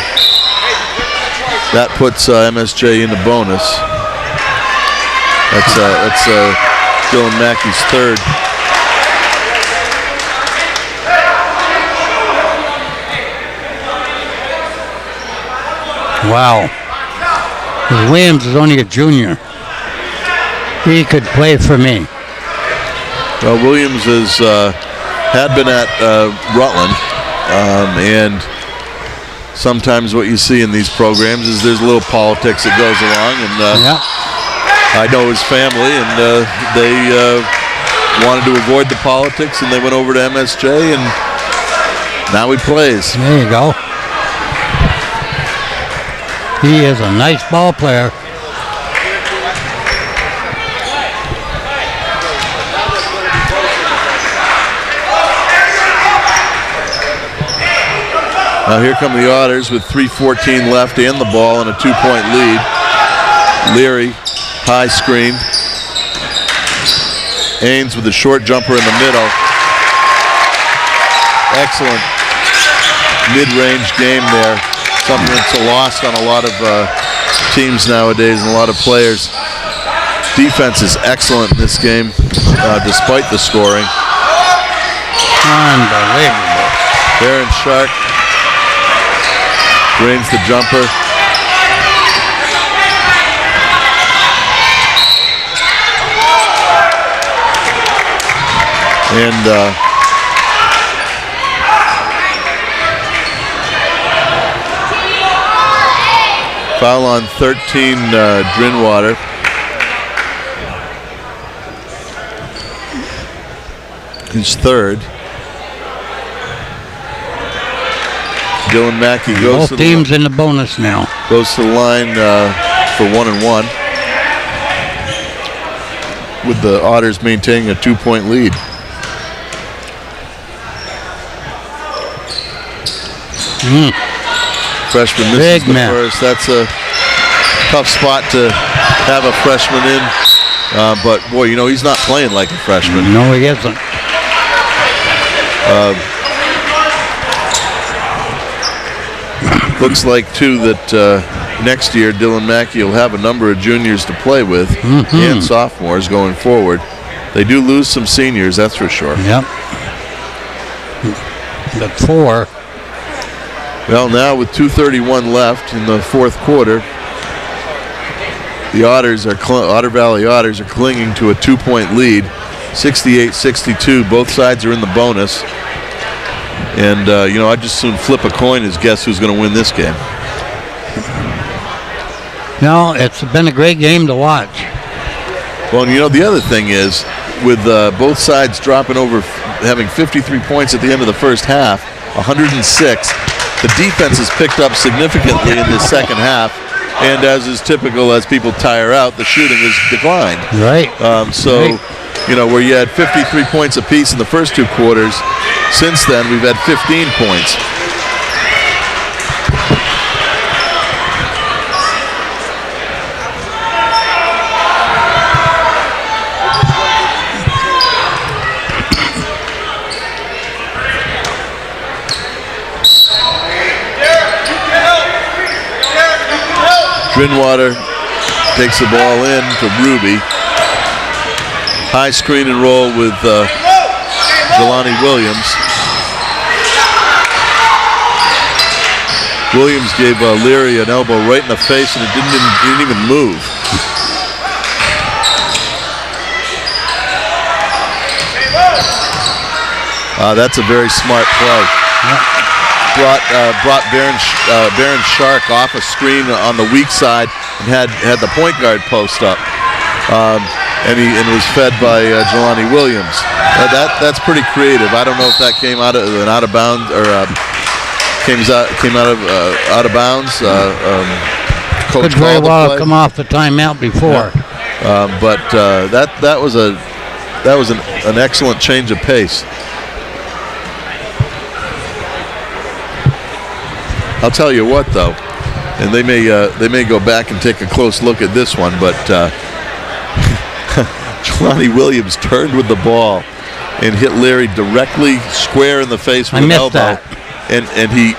That puts MSJ in the bonus. That's Dylan Mackey's 3rd.
Wow. Williams is only a junior. He could play for me.
Well, Williams had been at Rutland, and sometimes what you see in these programs is there's a little politics that goes along, and I know his family, and they wanted to avoid the politics, and they went over to MSJ, and now he plays.
There you go. He is a nice ball player.
Now here come the Otters with 3:14 left and the ball and a 2-point lead. Leary, high screen. Ains with a short jumper in the middle. Excellent mid-range game there. Something that's lost on a lot of teams nowadays and a lot of players. Defense is excellent in this game, despite the scoring.
Unbelievable.
Baron Shark drains the jumper. And foul on 13, Drinkwater. His 3rd. Dylan Mackey goes
Both teams in the bonus now.
Goes to the line for 1-1. With the Otters maintaining a 2-point lead. Freshman misses
Big
the
man.
first. That's a tough spot to have a freshman in. But boy, you know, he's not playing like a freshman.
No, he isn't.
Looks like too that next year Dylan Mackey will have a number of juniors to play with and sophomores going forward. They do lose some seniors, that's for sure.
Yep. But 4.
Well, now with 2:31 left in the 4th quarter, the Otter Valley Otters are clinging to a 2-point lead, 68-62. Both sides are in the bonus. And, you know, I'd just soon flip a coin as guess who's going to win this game.
No, it's been a great game to watch.
Well, and you know, the other thing is, with both sides dropping over, having 53 points at the end of the first half, 106, The defense has picked up significantly in this second half, and as is typical, as people tire out, the shooting has declined.
Right.
Where you had 53 points apiece in the first 2 quarters, since then we've had 15 points. Drinwater takes the ball in to Ruby. High screen and roll with Jelani Williams. Williams gave Leary an elbow right in the face, and he didn't even move. That's a very smart play. Brought Baron Shark off a screen on the weak side and had the point guard post up, and was fed by Jelani Williams. That's pretty creative. I don't know if that came out of an out of bounds or came out of bounds. Coach
could very well have come off the timeout before.
Yeah. But that was an excellent change of pace. I'll tell you what, though, and they may go back and take a close look at this one, but Jelani Williams turned with the ball and hit Leary directly square in the face with an elbow, and he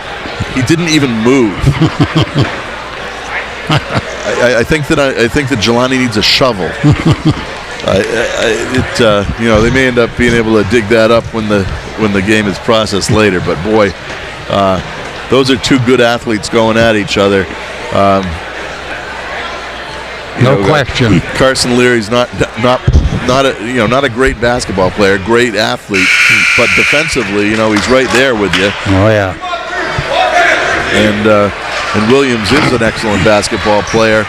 didn't even move. I think that Jelani needs a shovel. They may end up being able to dig that up when the game is processed later, but boy. Those are 2 good athletes going at each other.
No question.
Carson Leary's not a great basketball player, great athlete, but defensively, he's right there with you.
Oh yeah.
And Williams is an excellent basketball player.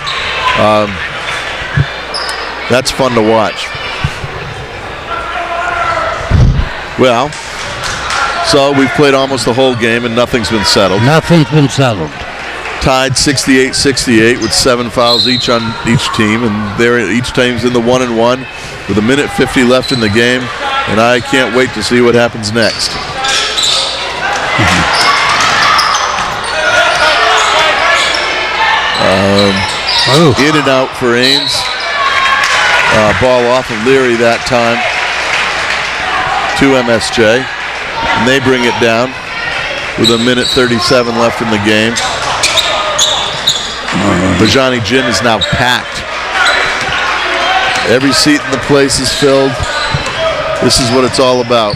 That's fun to watch. Well. So we've played almost the whole game and nothing's been settled.
Nothing's been settled.
Tied 68-68 with 7 fouls each on each team, and each team's in the 1-and-1 with 1:50 left in the game, and I can't wait to see what happens next. In and out for Ames. Ball off of Leary that time to MSJ. And they bring it down with 1:37 left in the game. Bajani Gym is now packed. Every seat in the place is filled. This is what it's all about.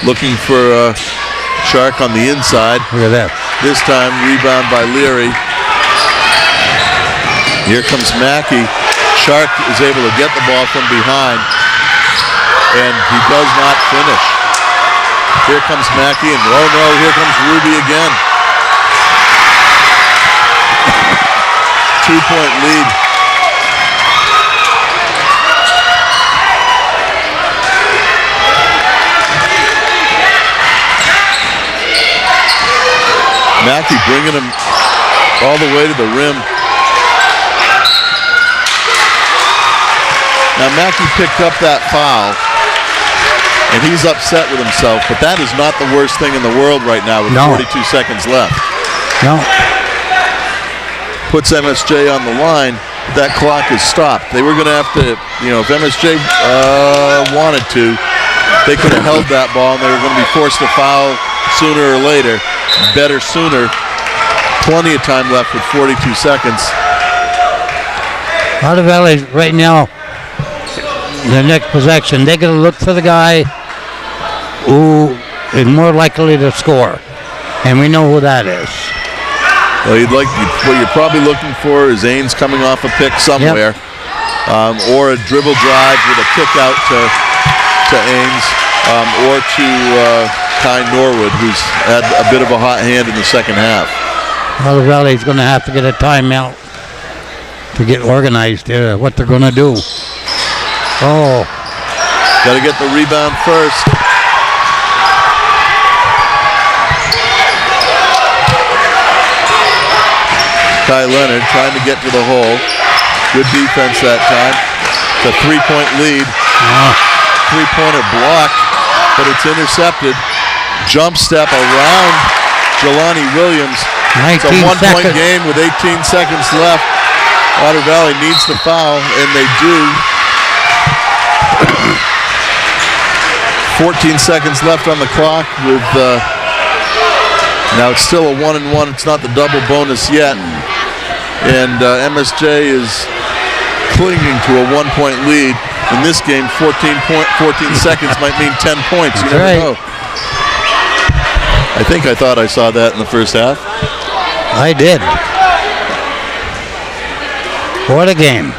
Looking for Shark on the inside.
Look at that.
This time rebound by Leary. Here comes Mackey. Shark is able to get the ball from behind, and he does not finish. Here comes Mackey, and oh no, here comes Ruby again. 2-point lead. Mackey bringing him all the way to the rim. Now Mackey picked up that foul, and he's upset with himself, but that is not the worst thing in the world right now with 42 seconds left.
No.
Puts MSJ on the line, that clock is stopped. They were going to have to, if MSJ wanted to, they could have held that ball, and they were going to be forced to foul sooner or later. Better sooner. Plenty of time left with 42 seconds.
Otter Valley right now, the next possession, they're going to look for the guy who is more likely to score, and we know who that is.
Well, what you're probably looking for is Ains coming off a pick somewhere, or a dribble drive with a kick out to Ains, or to Kai Norwood, who's had a bit of a hot hand in the second half.
Otter Valley's going to have to get a timeout to get organized what they're going to do. Oh.
Got to get the rebound first. Ty Leonard trying to get to the hole. Good defense that time. It's a 3-point lead. Three-pointer blocked, but it's intercepted. Jump step around Jelani Williams. It's a 1-point game with 18 seconds left. Otter Valley needs the foul, and they do. 14 seconds left on the clock with now it's still a 1-1. It's not the double bonus yet. And MSJ is clinging to a 1-point lead. In this game, 14 seconds might mean 10 points. You never know. I thought I saw that in the first half.
I did. What a game.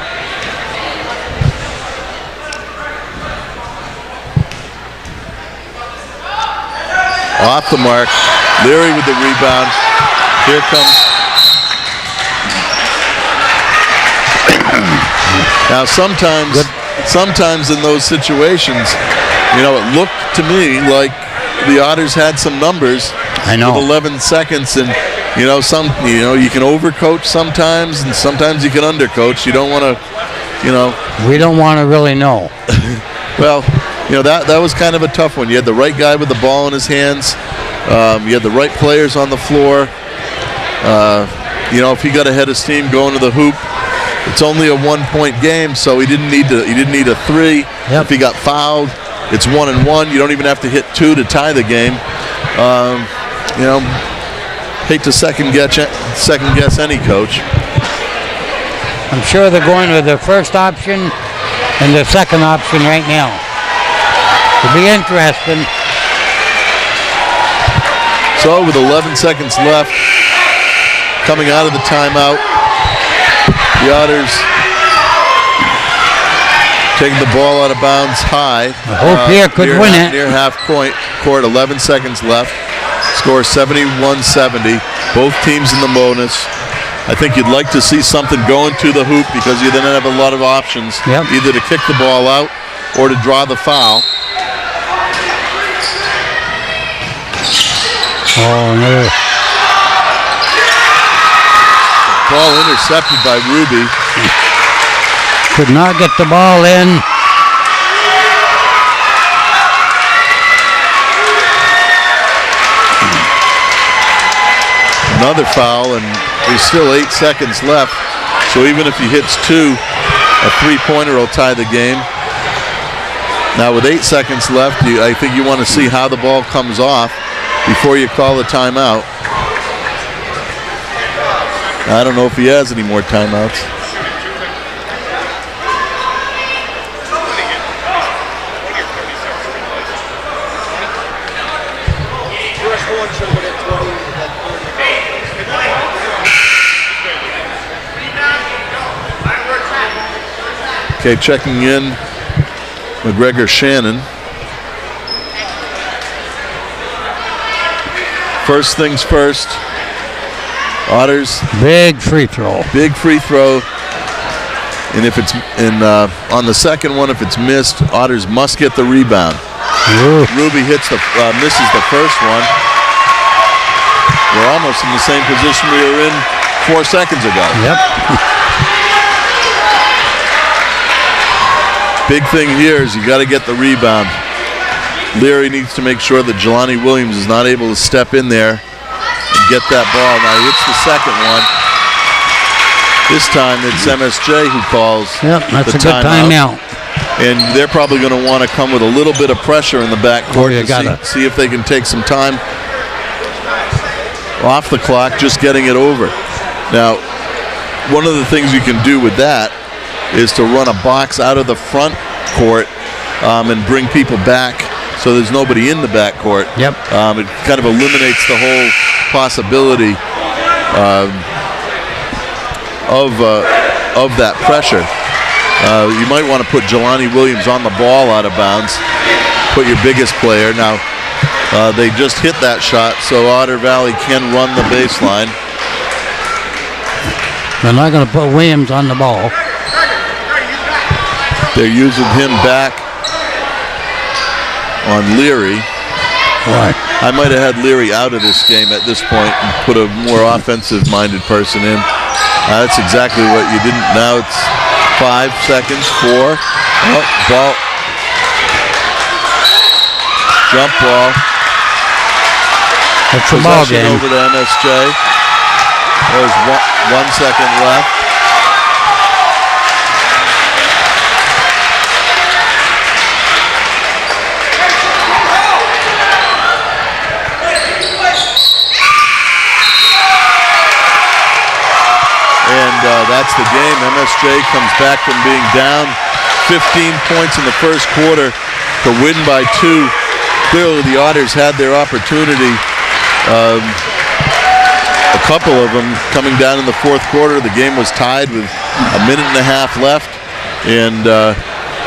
Off the mark. Leary with the rebound. Here comes. Now sometimes in those situations, it looked to me like the Otters had some numbers.
I know.
With 11 seconds, and you can overcoach sometimes, and sometimes you can undercoach. You don't want to,
We don't want to really know.
Well, that was kind of a tough one. You had the right guy with the ball in his hands. You had the right players on the floor. If he got ahead of steam going to the hoop, it's only a 1-point game, so he didn't need a 3.
Yep.
If he got fouled, it's 1-1. You don't even have to hit 2 to tie the game. Hate to second guess any coach.
I'm sure they're going with the first option and the second option right now. It'll be interesting.
So with 11 seconds left, coming out of the timeout, the Otters taking the ball out of bounds high.
I hope here could win it.
Near half court, 11 seconds left. Score 71-70. Both teams in the bonus. I think you'd like to see something going to the hoop because you then have a lot of options.
Yep.
Either to kick the ball out or to draw the foul.
Oh, no.
Ball intercepted by Ruby.
Could not get the ball in.
Another foul, and there's still 8 seconds left. So even if he hits 2, a 3-pointer will tie the game. Now with 8 seconds left, I think you want to see how the ball comes off before you call a timeout. I don't know if he has any more timeouts. Okay, checking in, McGregor Shannon. First things first, Otters.
Big free throw.
Big free throw. And if it's on the second one, if it's missed, Otters must get the rebound.
Ooh.
Ruby misses the first one. We're almost in the same position we were in 4 seconds ago.
Yep.
Big thing here is you got to get the rebound. Leary needs to make sure that Jelani Williams is not able to step in there and get that ball. Now he hits the second one. This time it's MSJ who calls
that's
the
a good timeout.
And they're probably going to want to come with a little bit of pressure in the backcourt to see if they can take some time off the clock, just getting it over. Now, one of the things you can do with that is to run a box out of the front court and bring people back so there's nobody in the back court.
Yep.
It kind of eliminates the whole possibility of that pressure. You might want to put Jelani Williams on the ball out of bounds, put your biggest player. Now, they just hit that shot, so Otter Valley can run the baseline.
They're not going to put Williams on the ball.
They're using him back on Leary.
What?
I might have had Leary out of this game at this point and put a more offensive-minded person in. That's exactly what you didn't. Now it's 5 seconds, 4. Oh, ball. Jump ball.
That's the ball
Possession
game.
over to MSJ. There's 1 second left. And that's the game. MSJ comes back from being down 15 points in the first quarter to win by 2. Clearly the Otters had their opportunity. A couple of them coming down in the fourth quarter. The game was tied with a minute and a half left, and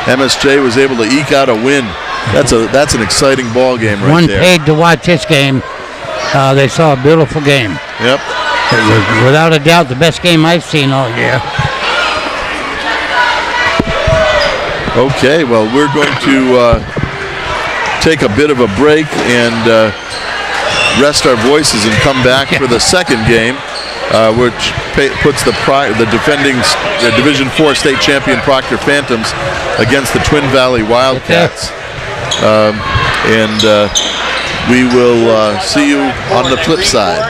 MSJ was able to eke out a win. That's an exciting ball game right
One
there.
paid to watch this game. They saw a beautiful game.
Yep.
It was, without a doubt, the best game I've seen all year.
Okay, well, we're going to take a bit of a break and rest our voices and come back for the second game, which puts the defending Division IV state champion Proctor Phantoms against the Twin Valley Wildcats. And we will see you on the flip side.